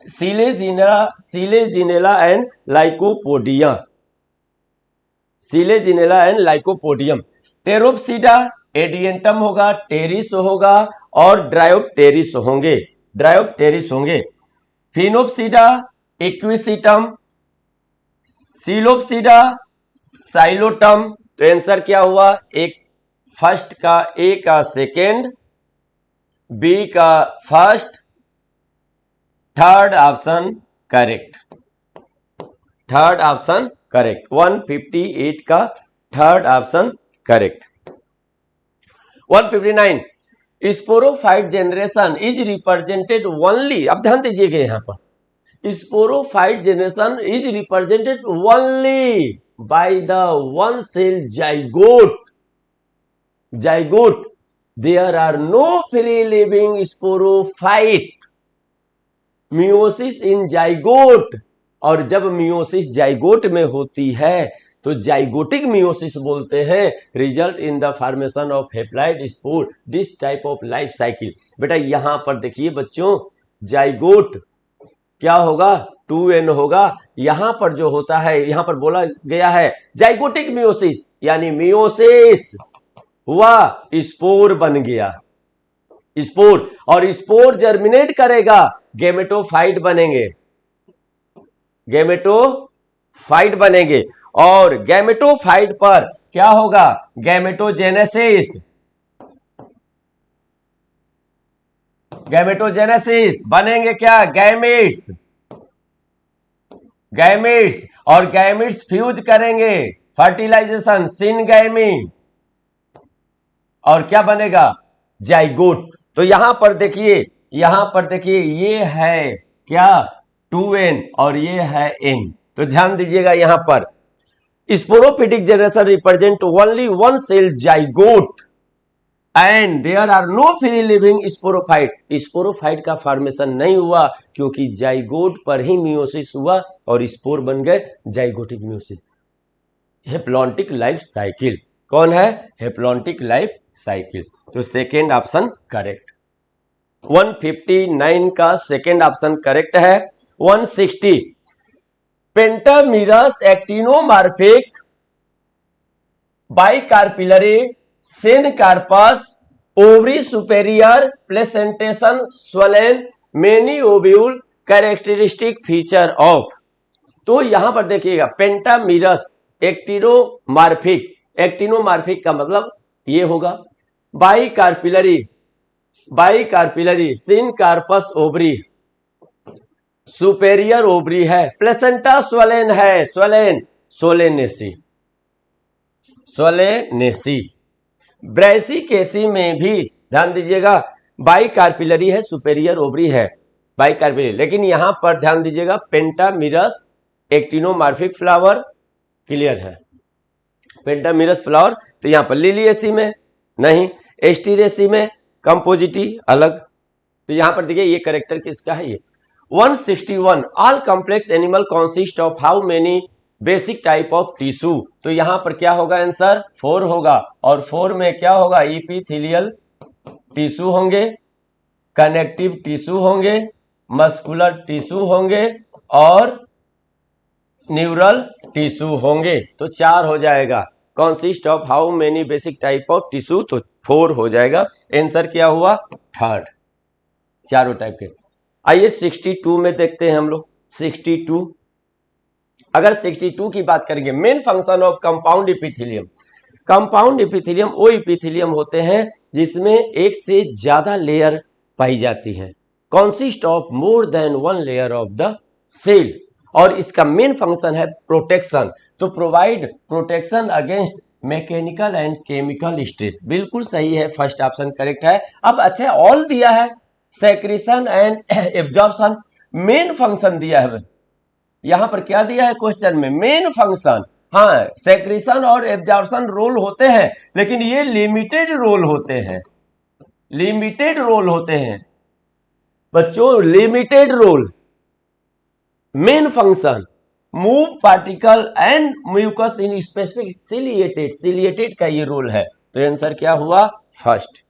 Selaginella and lycopodia, Selaginella and Lycopodium. Pteropsida Adiantum होगा, टेरिस होगा और ड्रायोप्टेरिस होंगे, ड्रायोप्टेरिस होंगे। Sphenopsida Equisetum, Psilopsida Psilotum. तो आंसर क्या हुआ? एक फर्स्ट का, ए का सेकेंड, बी का first, third option correct, third option correct. 158 का third option correct. 159, sporophyte generation is represented only, अब ध्यान दीजिएगा यहां पर, sporophyte generation is represented only by the one cell zygote, zygote. There are no free living sporophyte, meiosis in zygote. और जब मियोसिस जाइगोट में होती है तो जाइगोटिक मियोसिस बोलते हैं, result in the formation of haploid spore, this type of life cycle. बेटा यहां पर देखिए बच्चों, जाइगोट क्या होगा? 2n होगा। यहां पर जो होता है, यहां पर बोला गया है जाइगोटिक मियोसिस, यानी मियोसिस हुआ, स्पोर बन गया, स्पोर, और स्पोर जर्मिनेट करेगा, गेमेटोफाइट बनेंगे, गेमेटोफाइट बनेंगे। और गैमेटोफाइट पर क्या होगा? गैमेटोजेनेसिस, गैमेटोजेनेसिस बनेंगे क्या, गैमेट्स, गैमेट्स, और गैमेट्स फ्यूज करेंगे, फर्टिलाइजेशन, सिनगैमी, और क्या बनेगा, जाइगोट। तो यहां पर देखिए, यहां पर देखिए, ये है क्या 2n और ये है n। तो ध्यान दीजिएगा यहां पर sporophytic generation represent only one cell zygote and there are no free living sporophyte. Sporophyte का फॉर्मेशन नहीं हुआ क्योंकि जाइगोट पर ही मियोसिस हुआ और स्पोर बन गए, zygotic meiosis. Haplontic life cycle कौन है, हेप्लॉन्टिक लाइफ साइकिल। तो सेकेंड ऑप्शन करेक्ट। 159 का सेकेंड ऑप्शन करेक्ट है। 160 pentamerous actinomorphic bicarpellary syncarpous ovary superior placentation swollen many ovule characteristic feature of. तो यहां पर देखिएगा पेंटामिरस एक्टिनोमार्फिक, एक्टिनोमार्फिक का मतलब ये होगा, बाइकार्पिलरी, बाइकार्पिलरी सिनकार्पस ओवरी, सुपेरियर ओवरी है, प्लेसेंटा स्वलेन है, स्वलेन, सोलेनेसी, सोलेनेसी। ब्रैसिकेसी में भी ध्यान दीजिएगा बाइकार्पिलरी है, सुपेरियर ओवरी है, बाइकार्पिलरी, लेकिन यहां पर ध्यान दीजिएगा पेंटामिरस एक्टिनोमार्फिक फ्लावर क्लियर है, पेंटामिरस फ्लावर। तो यहां पर लिलिएसी में नहीं, एस्टीरेसी में कंपोजिटी अलग। तो यहां पर देखिए ये करेक्टर किसका है, ये 161 all complex animal consist of how many basic type of tissue. तो यहां पर क्या होगा आंसर, 4 होगा, और 4 में क्या होगा, इपिथेलियल टिश्यू होंगे, कनेक्टिव टिश्यू होंगे, मस्कुलर टिश्यू होंगे और न्यूरल टिश्यू होंगे। तो 4 हो जाएगा, consist of how many basic type of tissue, तो 4 हो जाएगा। आंसर क्या हुआ, थर्ड, चारों टाइप के। आइए 62 में देखते हैं हम लोग। 62, अगर 62 की बात करेंगे, main function of compound epithelium. Compound epithelium वो इपिथेलियम होते हैं जिसमें एक से ज्यादा लेयर पाई जाती है, consist of more than one layer of the cell, और इसका मेन फंक्शन है प्रोटेक्शन, तो provide protection against mechanical and chemical stress. बिल्कुल सही है, फर्स्ट ऑप्शन करेक्ट है। अब अच्छा ऑल दिया है, secretion and absorption, main function दिया है, यहां पर क्या दिया है क्वेश्चन में, मेन फंक्शन। हाँ, सेक्रेशन और एब्जॉर्प्शन रोल होते हैं, लेकिन ये लिमिटेड रोल होते हैं, लिमिटेड रोल होते हैं बच्चों, limited role. Main function move particle and mucus in specific ciliated, ciliated का ये रोल है। तो आंसर क्या हुआ, first.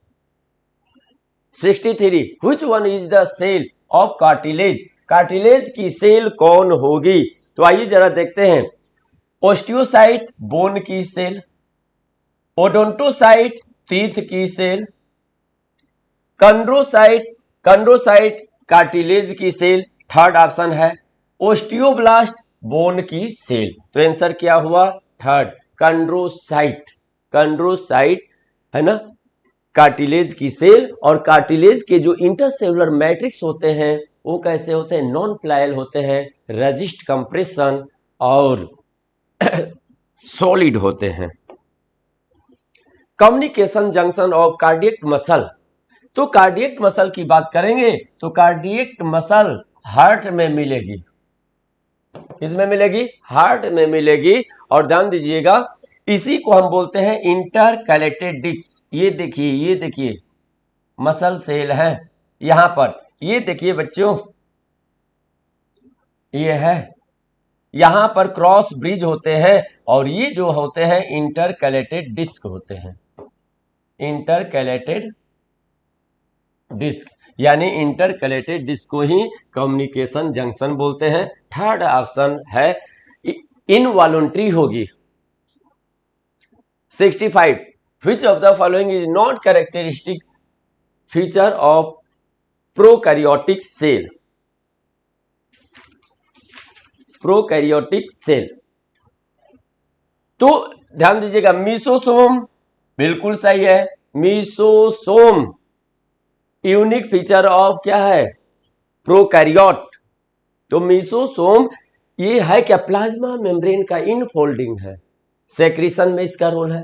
63 which one is the cell of cartilage, cartilage की सेल कौन होगी। तो आइए जरा देखते हैं, ओस्टियोसाइट बोन की सेल, ओडोंटोसाइट टीथ की सेल, कंड्रोसाइट, कंड्रोसाइट कार्टिलेज की सेल, थर्ड ऑप्शन है, ओस्टियोब्लास्ट बोन की सेल। तो आंसर क्या हुआ, थर्ड, कंड्रोसाइट, कंड्रोसाइट है ना, कार्टिलेज की सेल। और कार्टिलेज के जो इंटरसेलुलर मैट्रिक्स होते हैं वो कैसे होते हैं, नॉन प्लायल होते हैं, रेजिस्ट कंप्रेशन और सॉलिड होते हैं। Communication junction of cardiac muscle, तो कार्डियक मसल की बात करेंगे तो कार्डियक मसल हार्ट में मिलेगी, किसमें मिलेगी, हार्ट में मिलेगी। और ध्यान दीजिएगा इसी को हम बोलते हैं इंटरकैलेटेड डिस्क। ये देखिए, ये देखिए मसल सेल है यहां पर, ये देखिए बच्चों, ये है, यहां पर क्रॉस ब्रिज होते हैं और ये जो होते हैं इंटरकैलेटेड डिस्क होते हैं, इंटरकैलेटेड डिस्क, यानी इंटरकैलेटेड डिस्क को ही कम्युनिकेशन जंक्शन बोलते हैं। थर्ड ऑप्शन है इनवॉलंटरी होगी। 65 which of the following is not characteristic feature of prokaryotic cell, prokaryotic cell. तो ध्यान दीजिएगा, मीसोसोम बिल्कुल सही है, मीसोसोम, यूनिक फीचर ऑफ क्या है, प्रोकैरियोट। तो मीसोसोम ये है क्या, प्लाज्मा मेम्ब्रेन का इनफोल्डिंग है, सेक्रीशन में इसका रोल है,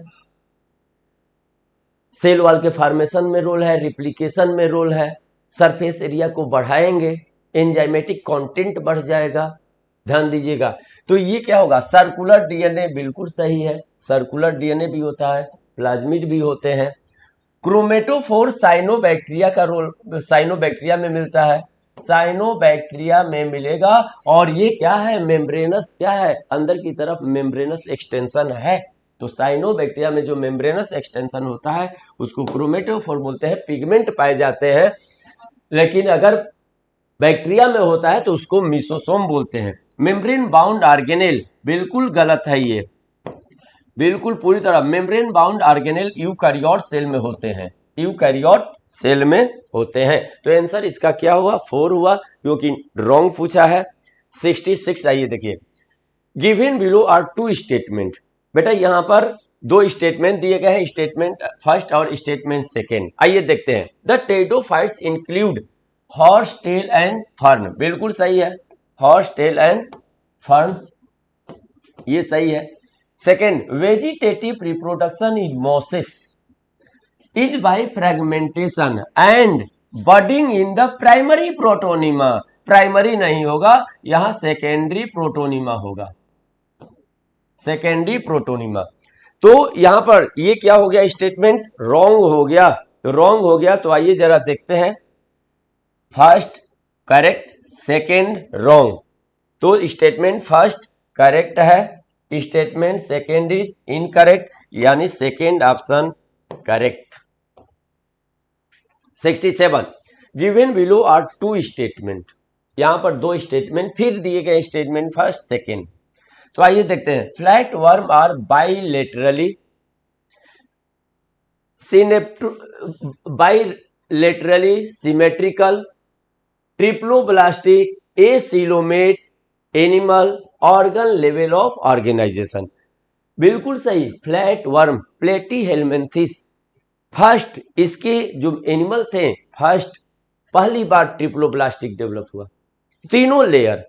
सेल वॉल के फॉर्मेशन में रोल है, रिप्लिकेशन में रोल है, सरफेस एरिया को बढ़ाएंगे, एंजाइमेटिक कंटेंट बढ़ जाएगा। ध्यान दीजिएगा। तो ये क्या होगा, सर्कुलर डीएनए बिल्कुल सही है, सर्कुलर डीएनए भी होता है, प्लाज्मिड भी होते हैं। क्रोमेटोफोर साइनोबैक्टीरिया का रोल साइनोबैक्टीरिया में मिलता है, साइनोबैक्टीरिया में मिलेगा। और ये क्या है, मेम्ब्रेनस क्या है, अंदर की तरफ मेम्ब्रेनस एक्सटेंशन है। तो साइनोबैक्टीरिया में जो मेम्ब्रेनस एक्सटेंशन होता है उसको क्रोमेटोफोर बोलते हैं, पिगमेंट पाए जाते हैं। लेकिन अगर बैक्टीरिया में होता है तो उसको मीसोसोम बोलते हैं। मेम्ब्रेन बाउंड ऑर्गेनेल बिल्कुल गलत है, ये बिल्कुल पूरी तरह membrane bound organelle eukaryote cell में होते हैं, यूकैरियोट सेल में होते हैं। तो आंसर इसका क्या हुआ, 4 हुआ, क्योंकि रॉन्ग पूछा है। 66 आइए देखिए, given below are two statement. बेटा यहां पर दो स्टेटमेंट दिए गए हैं, स्टेटमेंट फर्स्ट और स्टेटमेंट सेकेंड। आइए देखते हैं। The pteridophytes include horsetail and fern, बिल्कुल सही है, हॉर्स टेल एंड फर्न्स, ये सही है। Second, vegetative reproduction in Moses is by fragmentation and budding in the primary protonema. Primary नहीं होगा, यहां सेकेंडरी प्रोटोनिमा होगा, सेकेंडरी प्रोटोनिमा। तो यहां पर ये क्या हो गया, स्टेटमेंट रॉन्ग हो गया। तो रॉन्ग हो गया, तो आइए जरा देखते हैं, फर्स्ट करेक्ट, सेकेंड रॉन्ग। तो स्टेटमेंट फर्स्ट करेक्ट है, स्टेटमेंट सेकेंड इज इनकरेक्ट, यानी second option correct. 67, given below are two statement, यहां पर दो स्टेटमेंट फिर दिए गए, स्टेटमेंट फर्स्ट सेकेंड। तो आइए देखते हैं, flatworm are bilaterally bilaterally symmetrical triploblastic acoelomate animal organ level of organisation, बिल्कुल सही, फ्लैट वर्म प्लेटीहेलमिन्थिस फर्स्ट, इसके जो एनिमल थे फर्स्ट पहली बार ट्रिप्लोब्लास्टिक डेवलप हुआ, तीनों लेयर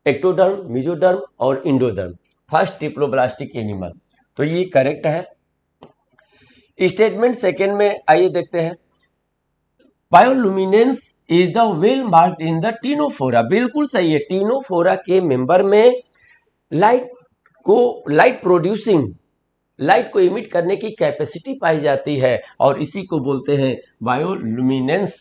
एक्टोडर्म, मेसोडर्म और इंडोडर्म, फर्स्ट ट्रिप्लोब्लास्टिक एनिमल। तो ये करेक्ट है। स्टेटमेंट सेकेंड में आइए देखते हैं, bioluminescence is the well marked in the Ctenophora, बिल्कुल सही है, टीनोफोरा के मेंबर में लाइट प्रोड्यूसिंग, लाइट को इमिट करने की कैपेसिटी पाई जाती है, और इसी को बोलते हैं बायोलुमिनेंस,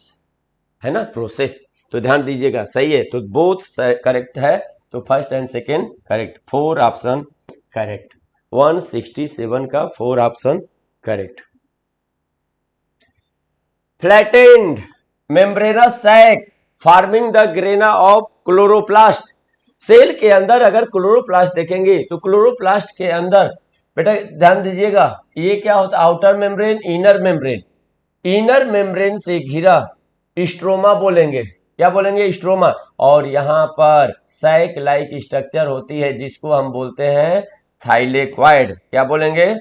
है ना, प्रोसेस। तो ध्यान दीजिएगा, सही है, तो बोथ करेक्ट है, तो first and second correct, 4 option correct, 167 का 4 option correct. Flattened membranous sac forming the grana of chloroplast, cell के अंदर अगर क्लोरोप्लास्ट देखेंगे तो क्लोरोप्लास्ट के अंदर बेटा ध्यान दीजिएगा, ये क्या होता है, outer membrane, inner membrane, inner membrane से घिरा स्ट्रोमा बोलेंगे, क्या बोलेंगे, स्ट्रोमा। और यहां पर सैक लाइक स्ट्रक्चर होती है जिसको हम बोलते हैं थाइलेक्वाइड, क्या बोलेंगे,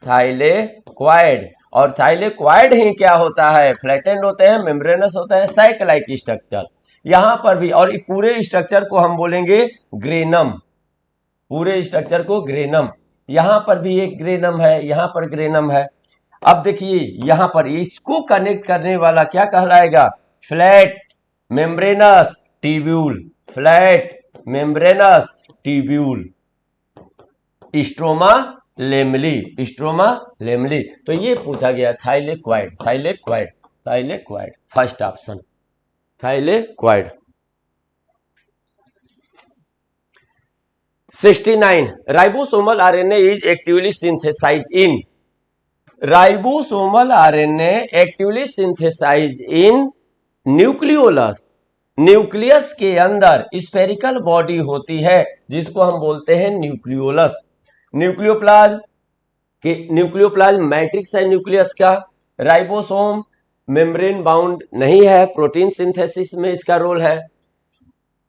थाइलेक्वाइड। और थाइलेक्वाइड ही क्या होता है, फ्लैटेंड होते हैं, मेम्ब्रेनस होता है, सैक लाइक स्ट्रक्चर। यहां पर भी, और पूरे स्ट्रक्चर को हम बोलेंगे ग्रेनम, पूरे स्ट्रक्चर को ग्रेनम। यहां पर भी एक ग्रेनम है, यहां पर ग्रेनम है। अब देखिए यहां पर इसको कनेक्ट करने वाला क्या कहलाएगा, flat membranous tubule, flat membranous tubule, stroma lamellae, stroma lamellae. तो ये पूछा गया thylakoid, thylakoid, thylakoid, first option thylakoid. 69, ribosomal RNA is actively synthesized in, ribosomal RNA actively synthesized in nucleolus, nucleus के अंदर स्फेरिकल बॉडी होती है जिसको हम बोलते हैं न्यूक्लियोलस। न्यूक्लियोप्लाज्म के, न्यूक्लियोप्लाज्म मैट्रिक्स है न्यूक्लियस का। राइबोसोम मेम्ब्रेन बाउंड नहीं है, प्रोटीन सिंथेसिस में इसका रोल है।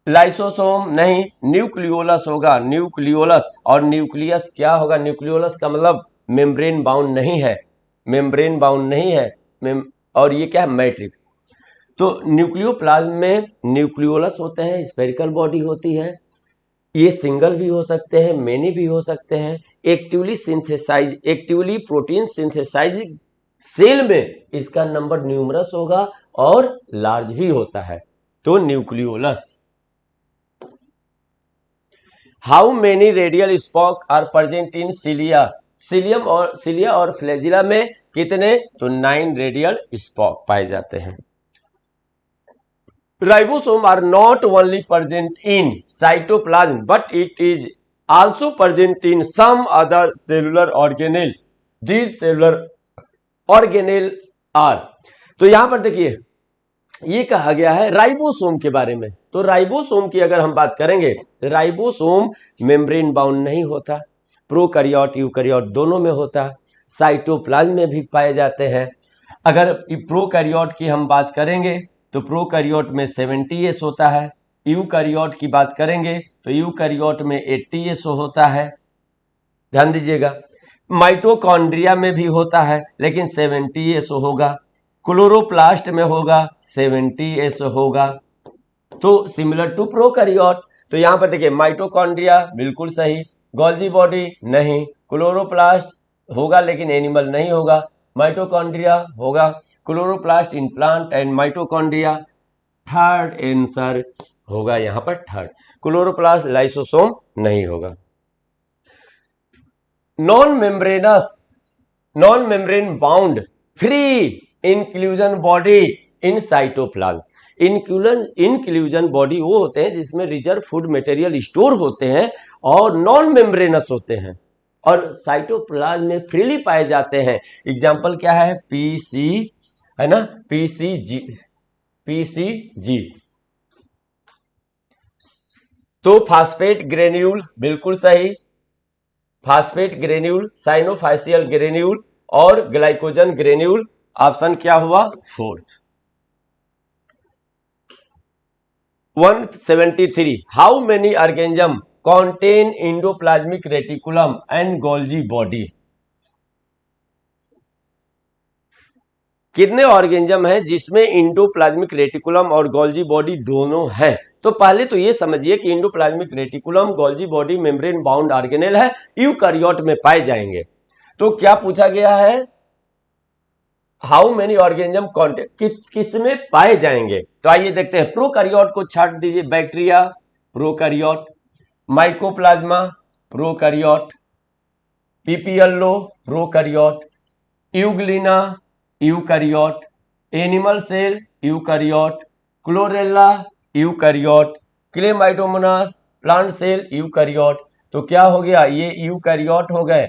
लाइसोसोम नहीं, न्यूक्लियोलस होगा, न्यूक्लियोलस। और न्यूक्लियस क्या होगा, न्यूक्लियोलस का मतलब मेम्ब्रेन बाउंड नहीं है, मेम्ब्रेन बाउंड नहीं है, और ये क्या है, मैट्रिक्स। तो न्यूक्लियोप्लाज्म में न्यूक्लियोलस होते हैं, स्फेरिकल बॉडी होती है, ये सिंगल भी हो सकते हैं, मेनी भी हो सकते हैं। एक्टिवली प्रोटीन सिंथेसाइजिंग सेल में इसका नंबर न्यूमरस होगा और लार्ज भी होता है, तो nucleolus. How many radial spoke are present in cilia? Cilia और फ्लैजिला में कितने? तो 9 रेडियल स्पॉक पाए जाते हैं। Ribosome are not only present in cytoplasm but it is also present in some other cellular organelle. These cellular organelle are, तो यहां पर देखिए ये कहा गया है राइबोसोम के बारे में। तो राइबोसोम की अगर हम बात करेंगे, राइबोसोम मेम्ब्रेन बाउंड नहीं होता, प्रोकैरियोट यूकैरियोट दोनों में होता है, साइटोप्लाज्म में भी पाए जाते हैं। अगर प्रोकैरियोट की हम बात करेंगे तो प्रोकैरियोट में 70S होता है, यूकैरियोट की बात करेंगे तो यूकैरियोट में 80S होता है, ध्यान दीजिएगा। माइटोकॉन्ड्रिया में भी होता है लेकिन 70S होगा, क्लोरोप्लास्ट में होगा 70S होगा, तो सिमिलर टू प्रोकैरियोट। तो यहां पर देखिए माइटोकॉन्ड्रिया बिल्कुल सही, गोल्जी बॉडी नहीं, क्लोरोप्लास्ट होगा लेकिन एनिमल नहीं होगा, माइटोकॉन्ड्रिया होगा, chloroplast in plant and mitochondria. Third answer होगा यहां पर थर्ड, क्लोरोप्लास्ट लाइसोसोम नहीं होगा। Non membrane bound free inclusion body in cytoplasm. Inclusion body वो होते हैं जिसमें रिजर्व फूड मटेरियल स्टोर होते हैं और नॉन मेम्ब्रेनस होते हैं और साइटोप्लाज्म में फ्रीली पाए जाते हैं। एग्जाम्पल क्या है? पीसी है ना, पीसीजी। तो फास्फेट ग्रेन्यूल बिल्कुल सही, फास्फेट ग्रेन्यूल, साइनोफाइसियल ग्रेन्यूल और ग्लाइकोजन ग्रेन्यूल। ऑप्शन क्या हुआ? Fourth. 173 how many organism contain endoplasmic reticulum and Golgi body? कितने ऑर्गेनिज्म हैं जिसमें इंडोप्लाज्मिक रेटिकुलम और गोल्जी बॉडी दोनों है? तो पहले तो ये समझिए कि endoplasmic reticulum Golgi body membrane bound organelle है, यूकैरियोट में पाए जाएंगे। तो क्या पूछा गया है? हाउ मेनी ऑर्गेनिज्म किसमें पाए जाएंगे? तो आइए देखते हैं। प्रोकैरियोट को छाट दीजिए, bacteria prokaryote, mycoplasma prokaryote, PPLO prokaryote, euglena eukaryote, animal cell eukaryote, chlorella eukaryote, chlamydomonas plant cell eukaryote. तो क्या हो गया? ये यूकैरियोट हो गए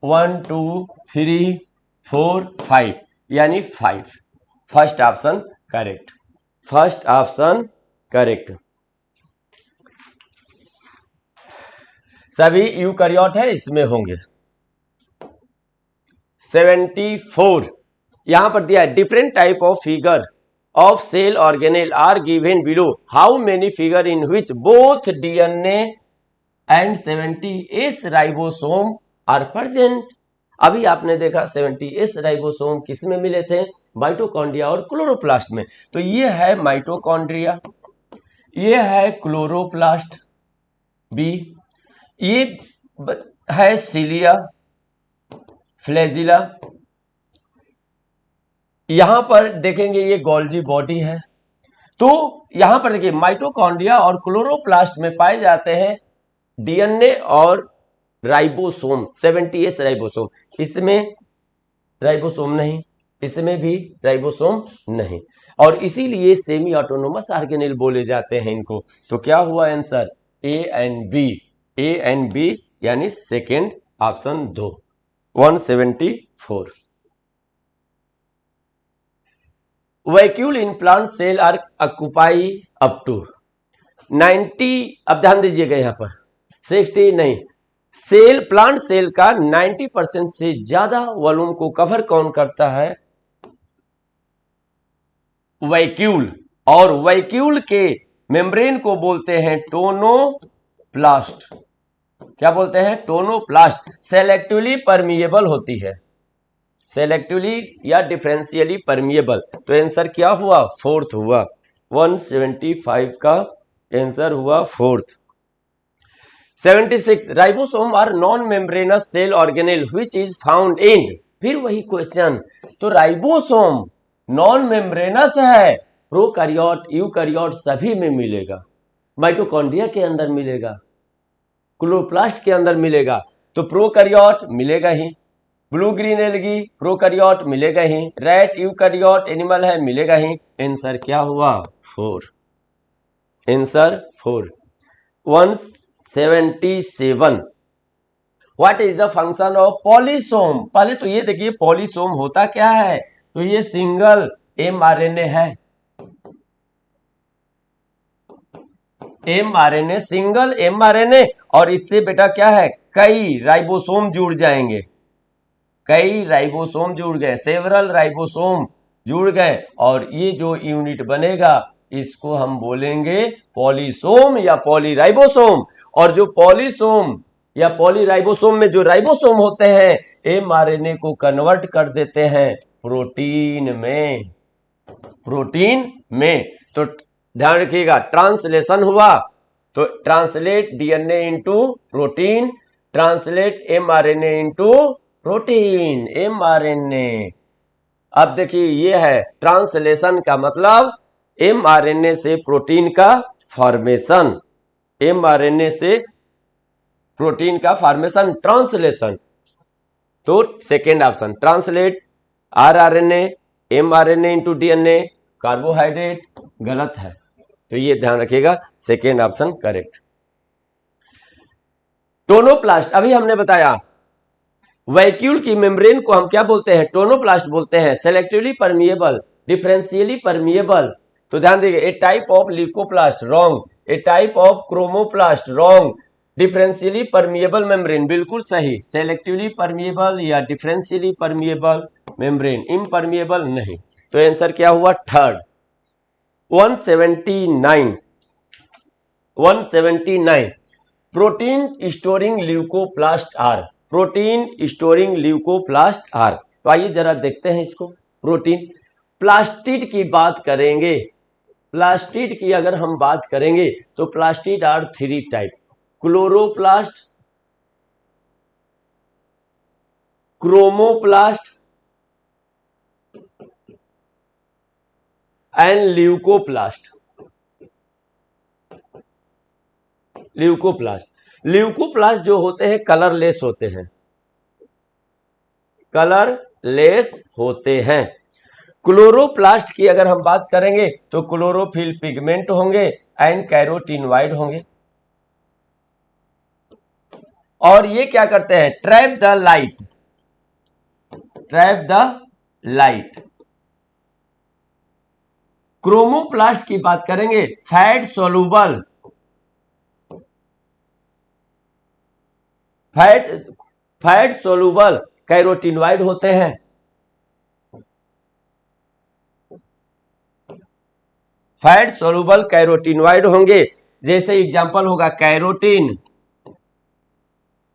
1 2 3 4 5, यानी 5। First option correct, first option correct. सभी यूकैरियोट है इसमें होंगे। 74 यहां पर दिया है different type of figure of cell organelle are given below, how many figure in which both DNA and 70S ribosome are present. अभी आपने देखा 70S राइबोसोम किस में मिले थे? माइटोकॉन्ड्रिया और क्लोरोप्लास्ट में। तो ये है माइटोकॉन्ड्रिया, ये है क्लोरोप्लास्ट बी, ये है सिलिया फ्लैजिला, यहां पर देखेंगे ये गोल्जी बॉडी है। तो यहां पर देखिए माइटोकॉन्ड्रिया और क्लोरोप्लास्ट में पाए जाते हैं डीएनए और राइबोसोम, 70S राइबोसोम। इसमें राइबोसोम नहीं, इसमें भी राइबोसोम नहीं, और इसीलिए सेमी ऑटोनोमस ऑर्गेनेल बोले जाते हैं इनको। तो क्या हुआ answer? A and B, A and B यानी second option 2। 174 vacuole in plant cell are occupy up to 90। अब ध्यान दीजिएगा यहां पर 60 नहीं, सेल प्लांट सेल का 90% से ज्यादा वॉल्यूम को कवर कौन करता है? वैक्यूल। और वैक्यूल के मेम्ब्रेन को बोलते हैं टोनोप्लास्ट। क्या बोलते हैं? टोनोप्लास्ट। सेलेक्टिवली परमिएबल होती है, सेलेक्टिवली या डिफरेंशियली परमिएबल। तो आंसर क्या हुआ? फोर्थ हुआ। 175 का आंसर हुआ fourth. 76 ribosome are non membranous cell organelle which is found in, फिर वही क्वेश्चन। तो राइबोसोम नॉन मेम्ब्रेनस है, प्रोकैरियोट यूकैरियोट सभी में मिलेगा, माइटोकॉन्ड्रिया के अंदर मिलेगा, क्लोरोप्लास्ट के अंदर मिलेगा, तो प्रोकैरियोट मिलेगा ही, ब्लू ग्रीन एल्गी प्रोकैरियोट मिलेगा ही, रैट यूकैरियोट एनिमल है मिलेगा ही। आंसर क्या हुआ? 4। Answer 4। 177 what is the function of polysome? पहले तो ये देखिए पॉलीसोम होता क्या है, तो ये सिंगल mRNA है, mRNA सिंगल mRNA, और इससे बेटा क्या है, कई राइबोसोम जुड़ जाएंगे, कई राइबोसोम जुड़ गए, सेवरल राइबोसोम जुड़ गए, और ये जो यूनिट बनेगा इसको हम बोलेंगे पॉलीसोम या पॉलीराइबोसोम। और जो पॉलीसोम या पॉलीराइबोसोम में जो राइबोसोम होते हैं mRNA को कन्वर्ट कर देते हैं प्रोटीन में, प्रोटीन में। तो ध्यान रखिएगा, ट्रांसलेशन हुआ तो translate DNA into protein, translate mRNA into protein, mRNA। अब देखिए ये है ट्रांसलेशन का मतलब mRNA से प्रोटीन का फॉर्मेशन, mRNA से प्रोटीन का फॉर्मेशन ट्रांसलेशन। तो second option translate rRNA mRNA into DNA carbohydrate गलत है, तो ये ध्यान रखिएगा, सेकेंड ऑप्शन करेक्ट। टोनोप्लास्ट अभी हमने बताया, वैक्यूल की मेम्ब्रेन को हम क्या बोलते हैं? टोनोप्लास्ट बोलते हैं। सेलेक्टिवली परमिएबल, डिफरेंशियली परमिएबल, तो ध्यान दीजिए, a type of leucoplast wrong, a type of chromoplast wrong, differentially permeable membrane बिल्कुल सही, सेलेक्टिवली परमिएबल या डिफरेंशियली परमिएबल मेम्ब्रेन, इम्परमिएबल नहीं। तो आंसर क्या हुआ? Third. 179 protein storing leucoplast are, protein storing leucoplast are. तो आइए जरा देखते हैं इसको। प्रोटीन प्लास्टिड की बात करेंगे, प्लास्टिड की अगर हम बात करेंगे तो plastid are 3 type, chloroplast, chromoplast and leucoplast. Leucoplast जो होते हैं कलरलेस होते हैं, कलरलेस होते हैं। क्लोरोप्लास्ट की अगर हम बात करेंगे तो क्लोरोफिल पिगमेंट होंगे एंड कैरोटीनॉइड होंगे, और ये क्या करते हैं? Trap the light, trap the light. Chromoplast की बात करेंगे, fat soluble, fat soluble carotenoid होते हैं। फैट सोलुबल कैरोटीनॉइड होंगे, जैसे एग्जांपल होगा कैरोटीन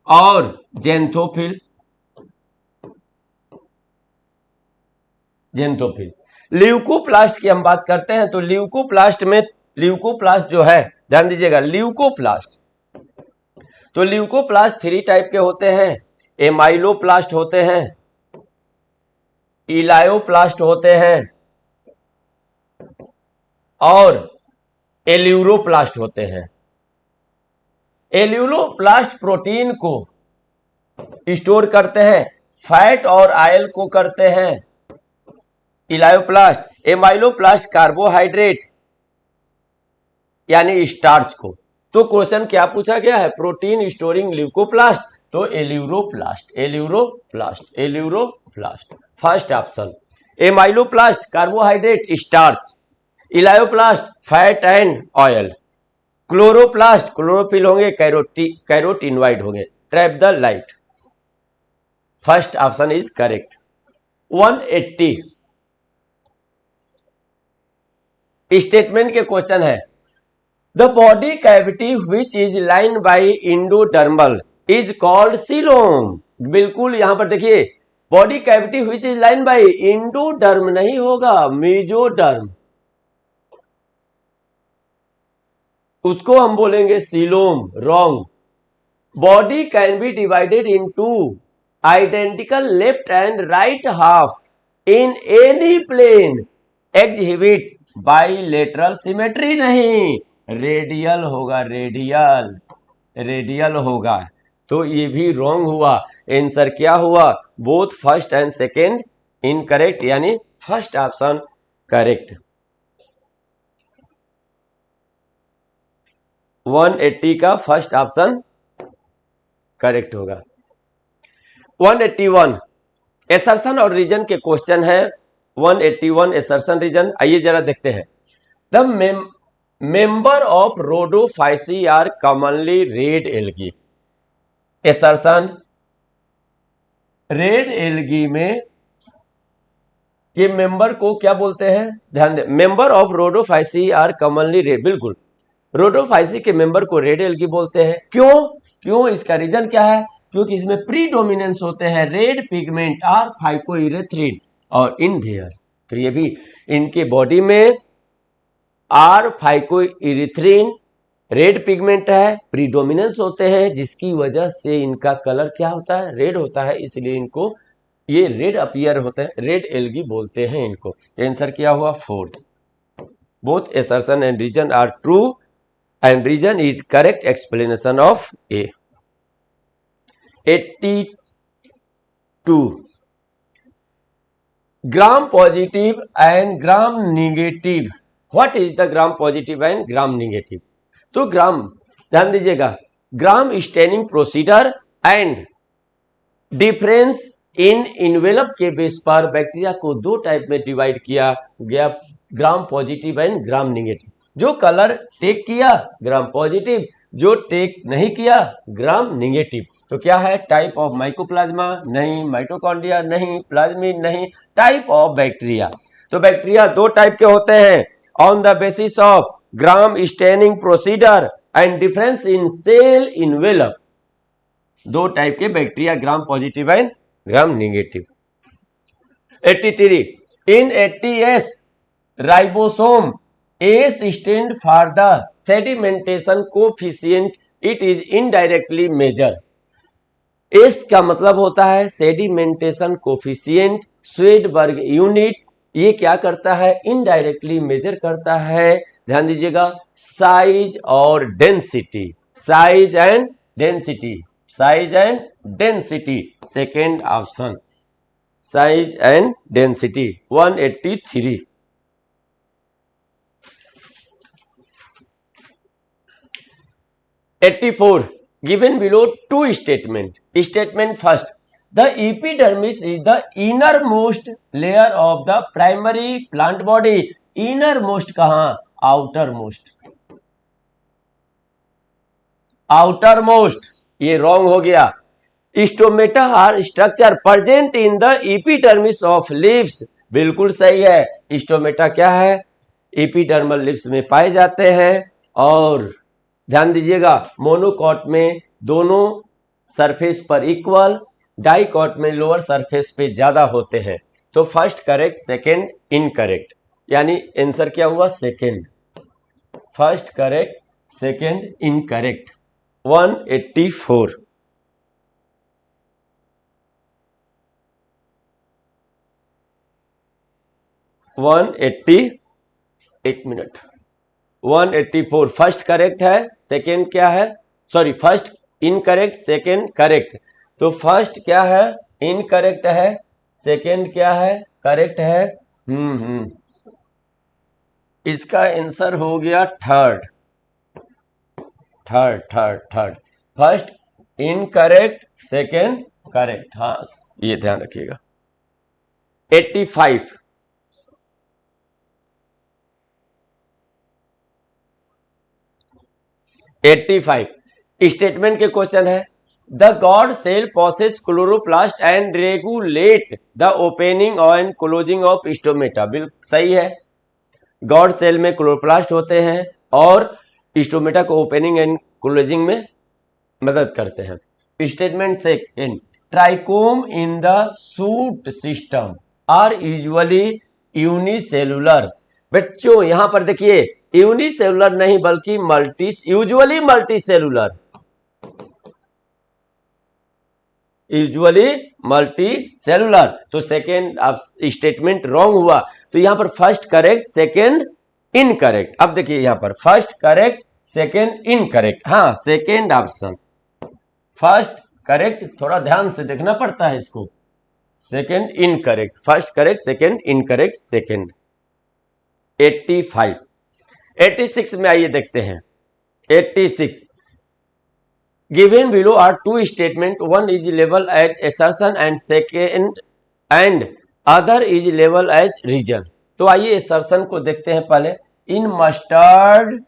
और जेंथोफिल, जेंथोफिल। ल्यूकोप्लास्ट की हम बात करते हैं तो ल्यूकोप्लास्ट में, ल्यूकोप्लास्ट जो है ध्यान दीजिएगा, ल्यूकोप्लास्ट, तो ल्यूकोप्लास्ट 3 टाइप के होते हैं, एमाइलोप्लास्ट होते हैं, इलायोप्लास्ट होते हैं और एल्यूरोप्लास्ट होते हैं। एल्यूरोप्लास्ट प्रोटीन को स्टोर करते हैं, फैट और ऑयल को करते हैं इलायोप्लास्ट, एमाइलोप्लास्ट कार्बोहाइड्रेट यानी स्टार्च को। तो क्वेश्चन क्या पूछा गया है? प्रोटीन स्टोरिंग ल्यूकोप्लास्ट, तो aleuroplast, aleuroplast, aleuroplast first option. Amyloplast carbohydrate starch, elaioplast fat and oil, chloroplast chlorophyll होंगे, कैरोटीनॉइड होंगे, trap the light. First option is correct. 180 statement के क्वेश्चन है, the body cavity which is line by endodermal is called coelom. बिल्कुल यहां पर देखिए body cavity which is line bye endoderm नहीं होगा, मेजोडर्म, उसको हम बोलेंगे coelom, wrong. Body can be divided in two identical left and right half in any plane exhibit bilateral symmetry नहीं, रेडियल होगा, रेडियल, रेडियल होगा। तो ये भी रॉन्ग हुआ। आंसर क्या हुआ? Both first and second incorrect, यानी फर्स्ट ऑप्शन करेक्ट। 180 का फर्स्ट ऑप्शन करेक्ट होगा। 181 एसर्शन और रीजन के क्वेश्चन है। 181 एसर्शन रीजन, आइए जरा देखते हैं। The member of rhodophyceae are commonly red algae. Assertion, red algae में के मेंबर को क्या बोलते हैं? ध्यान दें, member of rhodophyceae are commonly red, बिल्कुल रोडोफाइसी के मेंबर को रेड एल्गी बोलते हैं। क्यों? इसका रीजन क्या है? क्योंकि इसमें प्रीडोमिनेंस होते हैं रेड पिगमेंट आर फाइकोइरेथ्रिन और इन देयर, तो ये भी इनके बॉडी में आर फाइकोइरेथ्रिन रेड पिगमेंट है, प्रीडोमिनेंस होते हैं, जिसकी वजह से इनका कलर क्या होता है? रेड होता है, इसलिए इनको ये रेड अपीयर होते हैं, रेड एल्गी बोलते हैं इनको। आंसर क्या हुआ? 4th। Both assertion and reason are true and reason is correct explanation of A. 82 gram positive and gram negative. What is the gram positive and gram negative? तो ग्राम, ध्यान दीजिएगा, gram staining procedure and difference in envelope के बेस पर बैक्टीरिया को दो टाइप में डिवाइड किया गया, gram positive and gram negative. जो कलर टेक किया ग्राम पॉजिटिव, जो टेक नहीं किया ग्राम निगेटिव। तो क्या है? टाइप ऑफ माइकोप्लाज्मा नहीं, माइटोकॉन्ड्रिया नहीं, प्लाज्मिड नहीं, टाइप ऑफ बैक्टीरिया। तो बैक्टीरिया दो टाइप के होते हैं, on the basis of gram staining procedure and difference in cell envelope. दो टाइप के bacteria, gram positive and gram negative. 83 in 80S ribosome S stand for the sedimentation coefficient, it is indirectly measure। S का मतलब होता है सेडिमेंटेशन कोफिशिएंट, स्वेडबर्ग यूनिट। ये क्या करता है? इनडायरेक्टली मेजर करता है, ध्यान दीजिएगा, साइज और density, size and density, size and density, second option, size and density. 183 84 given below two statement first, the epidermis is the innermost layer of the primary plant body। innermost कहां? outermost, outermost, ये wrong हो गया। Stomata are structure present in the epidermis of leaves, बिल्कुल सही है। स्टोमेटा क्या है? एपिडर्मल लीव्स में पाए जाते हैं। और ध्यान दीजिएगा, मोनोकॉट में दोनों सरफेस पर इक्वल, डाइकॉट में लोअर सरफेस पे ज्यादा होते हैं। तो फर्स्ट करेक्ट, सेकंड इनकरेक्ट, यानी आंसर क्या हुआ? Second. First correct, second incorrect. 184 एक मिनट, 184 फर्स्ट करेक्ट है, सेकंड क्या है? Sorry, first incorrect, second correct. तो फर्स्ट क्या है? इनकरेक्ट है, सेकंड क्या है? करेक्ट है। इसका आंसर हो गया third, third third third. First incorrect, second correct. हाँ, ये ध्यान रखिएगा। 85 स्टेटमेंट के क्वेश्चन है। The guard cell possess chloroplast and regulate the opening and closing of stomata, बिल्कुल सही है। गॉड सेल में क्लोरोप्लास्ट होते हैं और स्टोमेटा को ओपनिंग एंड क्लोजिंग में मदद करते हैं। Statement second, trichome in the shoot system are usually unicellular. बच्चों यहां पर देखिए यूनिसेलुलर नहीं बल्कि usually multicellular, usually multi cellular. तो सेकेंड स्टेटमेंट रॉन्ग हुआ, तो यहां पर फर्स्ट करेक्ट सेकेंड इनकरेक्ट। अब देखिए यहां पर फर्स्ट करेक्ट सेकेंड इनकरेक्ट, हाँ सेकेंड ऑप्शन फर्स्ट करेक्ट, थोड़ा ध्यान से देखना पड़ता है इसको। Second incorrect, first correct second incorrect second. 85 86 में आइए देखते हैं। 86 given below are two statement, one is level at assertion and second and other is level as reason। तो आइए assertion को देखते हैं पहले। In mustard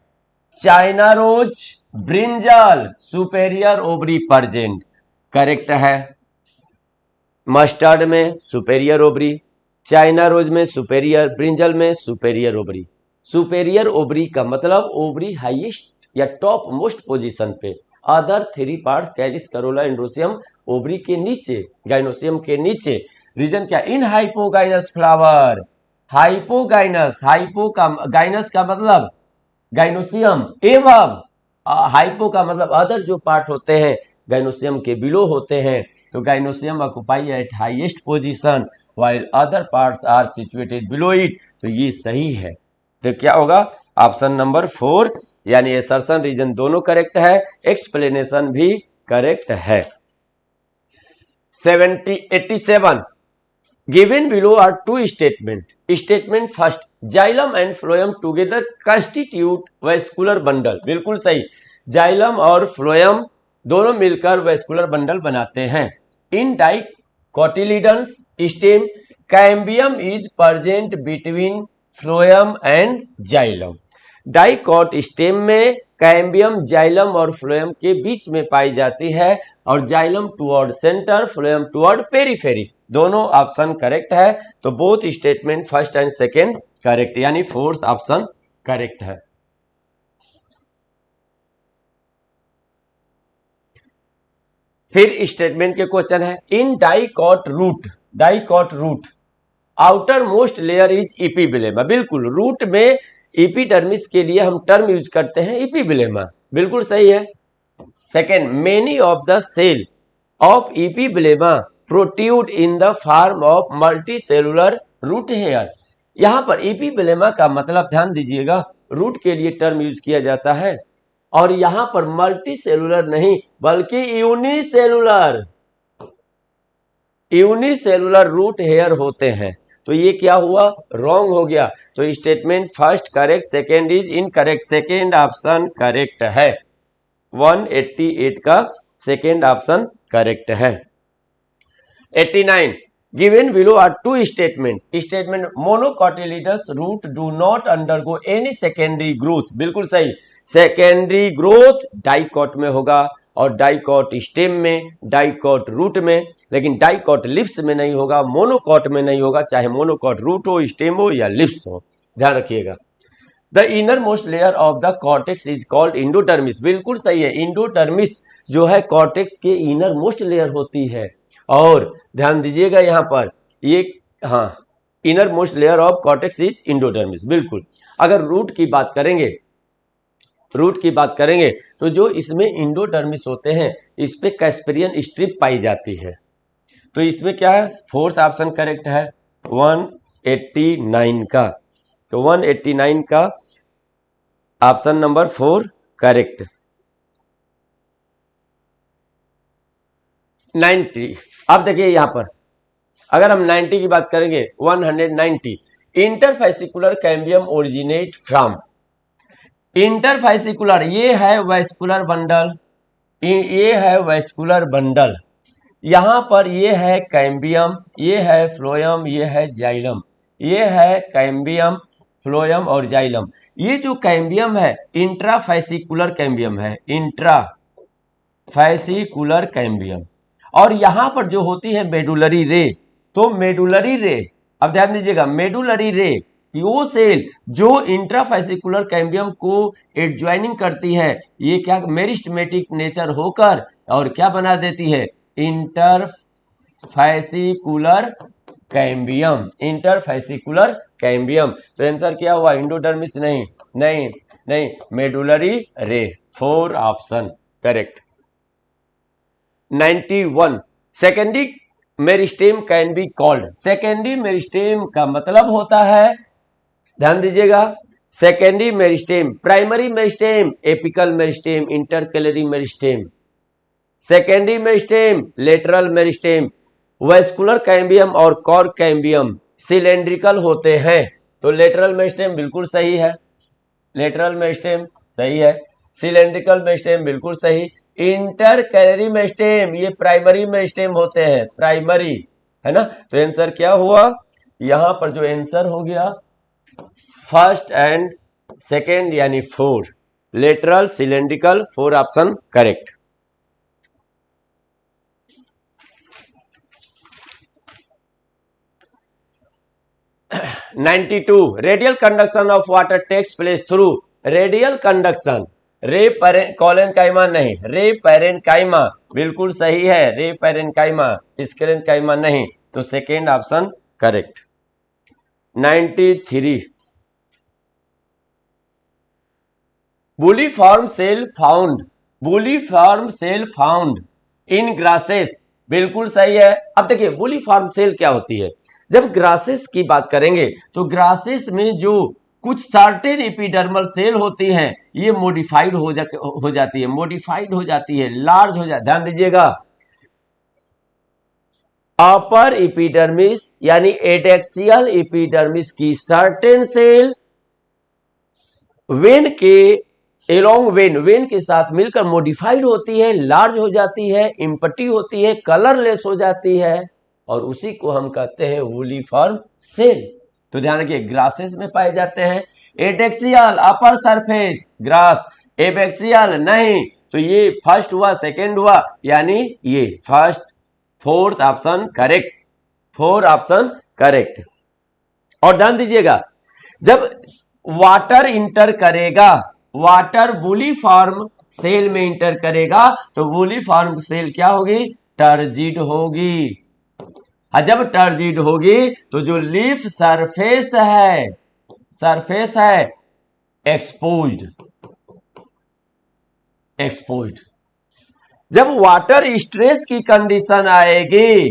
china rose brinjal superior ovary present, correct है। मस्टर्ड में सुपेरियर ओवरी, चाइना रोज में सुपेरियर, ब्रिंजल में सुपेरियर ओवरी। सुपेरियर ओवरी का मतलब ओवरी हाईएस्ट या टॉप मोस्ट पोजीशन पे, other three parts calyx corolla androecium ovary के नीचे, गाइनोसियम के नीचे। रीजन क्या? In hypogynous flower, hypogynous, hypo का गाइनस का मतलब गाइनोसियम एवं हाइपो का मतलब अदर जो पार्ट होते हैं गाइनोसियम के बिलो होते हैं। तो gynoecium occupy at highest position while other parts are situated below it. तो ये सही है, तो क्या होगा? ऑप्शन नंबर 4, यानी असर्शन रीजन दोनों करेक्ट है, एक्सप्लेनेशन भी करेक्ट है। 87 given below are two statement. Statement first, xylem and phloem together constitute vascular bundle, बिल्कुल सही। जाइलम और फ्लोएम दोनों मिलकर वेस्कुलर बंडल बनाते हैं। In dicotyledons stem cambium is present between phloem and xylem. Dicot stem में कैम्बियम जाइलम और फ्लोएम के बीच में पाई जाती है, और xylem toward centre, phloem toward periphery. दोनों ऑप्शन करेक्ट है, तो both statement first and second correct, यानी फोर्थ ऑप्शन करेक्ट है। फिर स्टेटमेंट के क्वेश्चन है। In dicot root, dicot root outermost layer is epiblema, बिल्कुल रूट में इपीडर्मिस के लिए हम टर्म यूज करते हैं इपीबिलेमा, बिल्कुल सही है। Second, many of the cell of epiblema protrude in the form of multicellular root hair. यहां पर इपीबिलेमा का मतलब ध्यान दीजिएगा, रूट के लिए टर्म यूज किया जाता है, और यहां पर मल्टी सेलुलर नहीं बल्कि यूनिसेलुलर, यूनिसेलुलर रूट हेयर होते हैं। तो ये क्या हुआ? रॉन्ग हो गया। तो statement first correct second is incorrect, second option correct है। 188 का सेकेंड ऑप्शन करेक्ट है। 89 given below are two statement. Statement monocotyledons root do not undergo any secondary growth, बिल्कुल सही। सेकेंडरी ग्रोथ डाइकॉट में होगा, और डाइकॉट स्टेम में, डाइकॉट रूट में, लेकिन डाइकॉट लिप्स में नहीं होगा, मोनोकॉट में नहीं होगा, चाहे मोनोकॉट रूट हो, स्टेम हो या लिप्स हो, ध्यान रखिएगा। The inner most layer of the cortex is called endodermis, बिल्कुल सही है। इंडोडर्मिस जो है कॉर्टेक्स के इनर मोस्ट लेयर होती है, और ध्यान दीजिएगा यहां पर ये, हाँ inner most layer of cortex is endodermis, बिल्कुल। अगर रूट की बात करेंगे, रूट की बात करेंगे तो जो इसमें इंडोडर्मिस होते हैं इस पे कैस्पेरियन स्ट्रिप पाई जाती है। तो इसमें क्या है? फोर्थ ऑप्शन करेक्ट है 189 का। तो 189 का ऑप्शन नंबर 4 करेक्ट। 90, अब देखिए यहां पर अगर हम 90 की बात करेंगे, 190 interfascicular cambium originate from. Interfascicular ये है वेस्कुलर बंडल, ये है वेस्कुलर बंडल, यहां पर ये है कैम्बियम, ये है फ्लोएम, ये है जाइलम, ये है कैम्बियम फ्लोएम और जाइलम। ये जो कैम्बियम है इंट्राफेसिकुलर कैम्बियम है, इंट्राफेसिकुलर कैम्बियम। और यहां पर जो होती है मेडुलरी रे, तो मेडुलरी रे, अब ध्यान दीजिएगा मेडुलरी रे वो सेल जो इंट्राफेसिकुलर कैम्बियम को एडज्वाइनिंग करती है, ये क्या मेरिस्टेमेटिक नेचर होकर और क्या बना देती है? Inter fascicular cambium, इंटरफैसिकुलर cambium. तो आंसर क्या हुआ? इंडोडर्मिस नहीं, नहीं नहीं, मेडुलरी रे। 4 option correct. 91 secondary meristem can be called. Secondary meristem का मतलब होता है, ध्यान दीजिएगा, secondary meristem, primary meristem, apical meristem, intercalary meristem. Secondary meristem, lateral meristem, vascular cambium और कॉर्क कैम्बियम सिलेंड्रिकल होते हैं। तो लेटरल मेरिस्टेम बिल्कुल सही है, लेटरल मेरिस्टेम सही है, सिलेंड्रिकल मेरिस्टेम बिल्कुल सही। इंटरकैलरी मेरिस्टेम ये प्राइमरी मेरिस्टेम होते हैं, प्राइमरी, है ना। तो आंसर क्या हुआ? यहां पर जो आंसर हो गया फर्स्ट एंड सेकेंड यानी 4, lateral cylindrical, 4 option correct. Ninety two radial conduction of water takes place through. Radial conduction, ray collenchyma नहीं, रे पैरेनकाइमा बिल्कुल सही है, रे पैरेनकाइमा, स्क्लेनकाइमा नहीं। तो second option correct. 93 bulliform cell found, bulliform cell found in grasses बिल्कुल सही है। अब देखिए बुलीफॉर्म सेल क्या होती है। जब ग्रासेस की बात करेंगे तो ग्रासेस में जो कुछ सर्टेन एपिडर्मल सेल होती हैं ये मॉडिफाइड हो जाती है, मॉडिफाइड हो जाती है, लार्ज हो जाती है। ध्यान दीजिएगा, अपर एपिडर्मिस यानी एडेक्सियल एपिडर्मिस की सर्टेन सेल वेन के एलोंग वेन के साथ मिलकर मॉडिफाइड होती है, लार्ज हो जाती है, इम्पटी होती है, कलरलेस हो जाती है, और उसी को हम कहते हैं वूलीफॉर्म सेल। तो ध्यान रखिए ग्रासेस में पाए जाते हैं। Adaxial upper surface grass, abaxial नहीं। तो ये फर्स्ट हुआ, सेकेंड हुआ, यानी ये first, 4th option correct, 4 option correct. और ध्यान दीजिएगा जब वाटर इंटर करेगा, वाटर वूलीफॉर्म सेल में इंटर करेगा तो वूलीफॉर्म सेल क्या होगी? टर्जिड होगी। जब टर्जिड होगी तो जो लीफ सरफेस है एक्सपोज्ड, एक्सपोज्ड। जब वाटर स्ट्रेस की कंडीशन आएगी,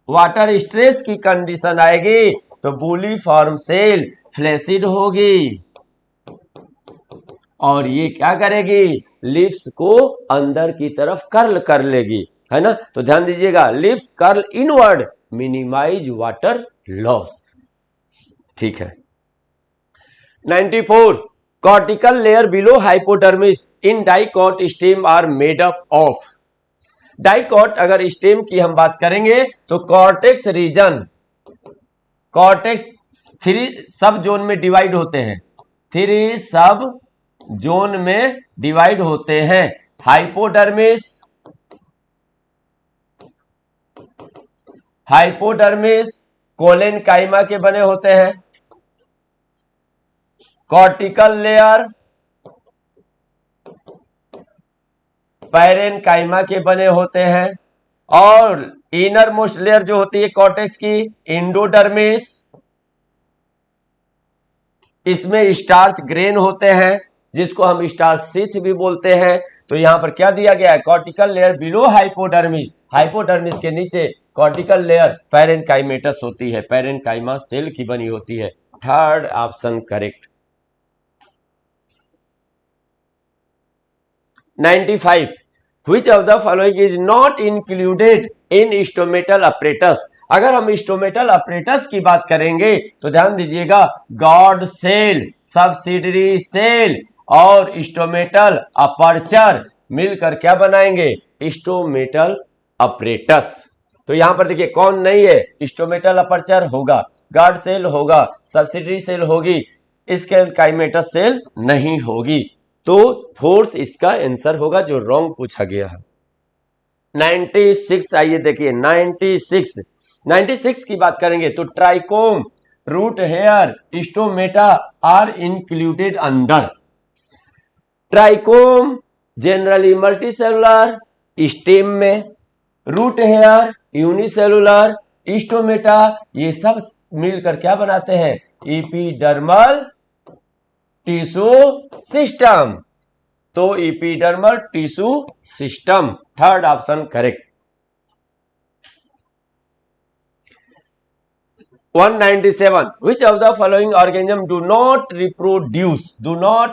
वाटर स्ट्रेस की कंडीशन आएगी तो वूलीफॉर्म सेल फ्लैसिड होगी और ये क्या करेगी? लिप्स को अंदर की तरफ कर्ल कर लेगी, है ना। तो ध्यान दीजिएगा lips curl inward, minimize water loss, ठीक है। 94 cortical layer below hypodermis in dicot stem are made up of. Dicot अगर स्टेम की हम बात करेंगे तो कॉर्टेक्स रीजन, कॉर्टेक्स 3 सब जोन में डिवाइड होते हैं, 3 सब जोन में डिवाइड होते हैं। हाइपोडर्मिस, हाइपोडर्मिस कोलेनकाइमा के बने होते हैं, कॉर्टिकल लेयर पैरेनकाइमा के बने होते हैं, और इनर मोस्ट लेयर जो होती है कॉर्टेक्स की इंडोडर्मिस, इसमें स्टार्च ग्रेन होते हैं जिसको हम स्टार्च शीथ भी बोलते हैं। तो यहां पर क्या दिया गया है? Cortical layer below hypodermis, hypodermis के नीचे कॉर्टिकल लेयर पैरेनकाइमेटस होती है, पैरेनकाइमा सेल की बनी होती है। 3rd option correct. 95 which of the following is not included in stomatal apparatus. अगर हम स्टोमेटल अपरेटस की बात करेंगे तो ध्यान दीजिएगा गॉड सेल, सब्सिडरी सेल और स्टोमेटल अपर्चर मिलकर क्या बनाएंगे? Stomatal apparatus. तो यहां पर देखिए कौन नहीं है? स्टोमेटल अपर्चर होगा, गॉड सेल होगा, सब्सिडरी सेल होगी, स्केलेकाइमेटस सेल नहीं होगी। तो 4th इसका आंसर होगा जो रॉन्ग पूछा गया है। 96 आइए देखिए 96 की बात करेंगे तो trichome, root hair, stomata are included under. Trichome generally multicellular stem में, रूट हेयर यूनिसेलुलर, स्टोमेटा, ये सब मिलकर क्या बनाते हैं? Epidermal tissue system. तो epidermal tissue system, third option correct. 197 which of the following organism do not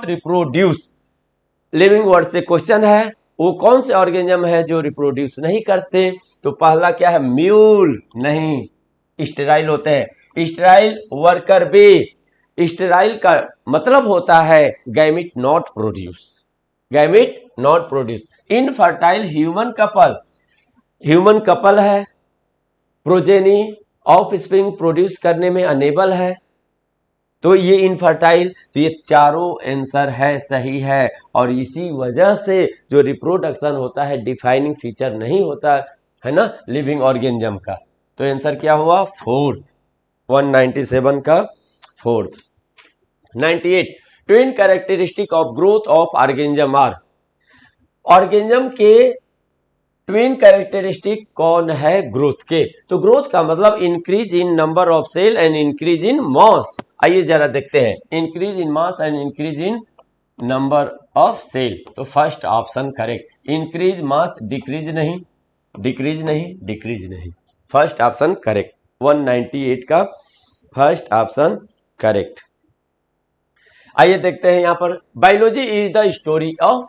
reproduce living world से क्वेश्चन है, वो कौन से ऑर्गेनिज्म है जो रिप्रोड्यूस नहीं करते? तो पहला क्या है? म्यूल, नहीं, स्टेराइल होते हैं। स्टेराइल वर्कर बी, स्टेराइल का मतलब होता है gamete not produce, gamete not produce. Infertile human couple है, प्रोजेनी ऑफ स्प्रिंग प्रोड्यूस करने में अनेबल है, तो ये इनफर्टाइल। तो ये चारों आंसर है, सही है। और इसी वजह से जो रिप्रोडक्शन होता है डिफाइनिंग फीचर नहीं होता है ना लिविंग ऑर्गेनिज्म का। तो आंसर क्या हुआ? फोर्थ, 197 का fourth. 98 twin characteristic of growth of organism are, organism के ट्विन कैरेक्टरिस्टिक कौन है ग्रोथ के? तो ग्रोथ का मतलब increase in number of cell and increase in mass. आइए जरा देखते हैं, increase in mass and increase in number of cell. तो first option correct. Increase mass, decrease नहीं, डिक्रीज नहीं, डिक्रीज नहीं, फर्स्ट ऑप्शन करेक्ट। 198 का फर्स्ट ऑप्शन करेक्ट। आइए देखते हैं यहां पर, biology is the story of,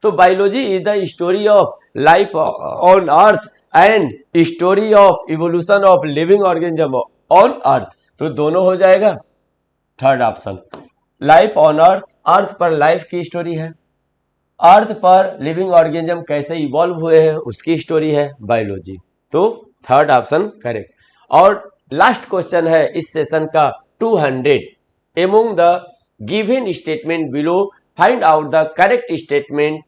तो biology is the story of life on earth and story of evolution of living organism on earth. तो दोनों हो जाएगा, third option. Life on earth, earth पर लाइफ की स्टोरी है, अर्थ पर लिविंग ऑर्गेनिज्म कैसे इवॉल्व हुए हैं उसकी स्टोरी है बायोलॉजी। तो थर्ड ऑप्शन करेक्ट। और लास्ट क्वेश्चन है इस सेशन का 200, among the given statement below find out the correct statement.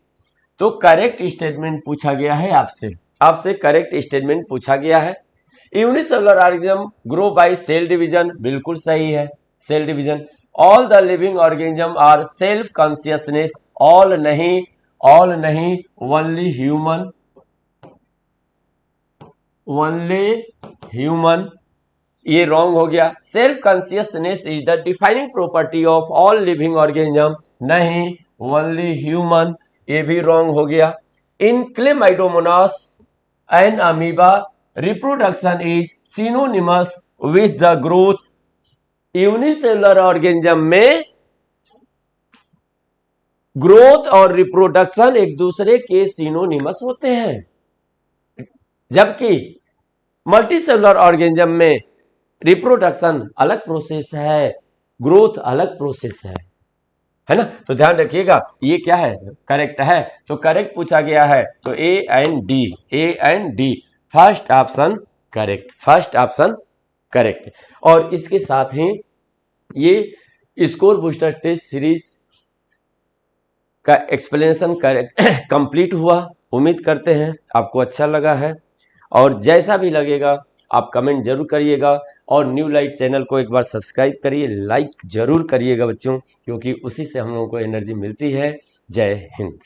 तो करेक्ट स्टेटमेंट पूछा गया है आपसे करेक्ट स्टेटमेंट पूछा गया है। Unicellular organism grow by cell division, बिल्कुल सही है, cell division. All the living organism are self consciousness, all नहीं, ऑल नहीं, ओनली ह्यूमन, ओनली ह्यूमन, ये रॉन्ग हो गया। Self consciousness is the defining property of all living organism, नहीं, ओनली ह्यूमन, ये भी रॉन्ग हो गया। In Chlamydomonas and amoeba reproduction is synonymous with the growth. Unicellular organism में ग्रोथ और रिप्रोडक्शन एक दूसरे के सिनोनिमस होते हैं, जबकि मल्टीसेलुलर ऑर्गेनिज्म में रिप्रोडक्शन अलग प्रोसेस है, ग्रोथ अलग प्रोसेस है ना। तो ध्यान रखिएगा, ये क्या है? करेक्ट है। तो करेक्ट पूछा गया है, तो A and D, first option correct, first option correct. और इसके साथ ही ये स्कोर बूस्टर टेस्ट सीरीज का एक्सप्लेनेशन करेक्ट कंप्लीट हुआ। उम्मीद करते हैं आपको अच्छा लगा है, और जैसा भी लगेगा आप कमेंट जरूर करिएगा, और न्यू लाइट चैनल को एक बार सब्सक्राइब करिए, लाइक जरूर करिएगा बच्चों, क्योंकि उसी से हम लोगों को एनर्जी मिलती है। जय हिंद।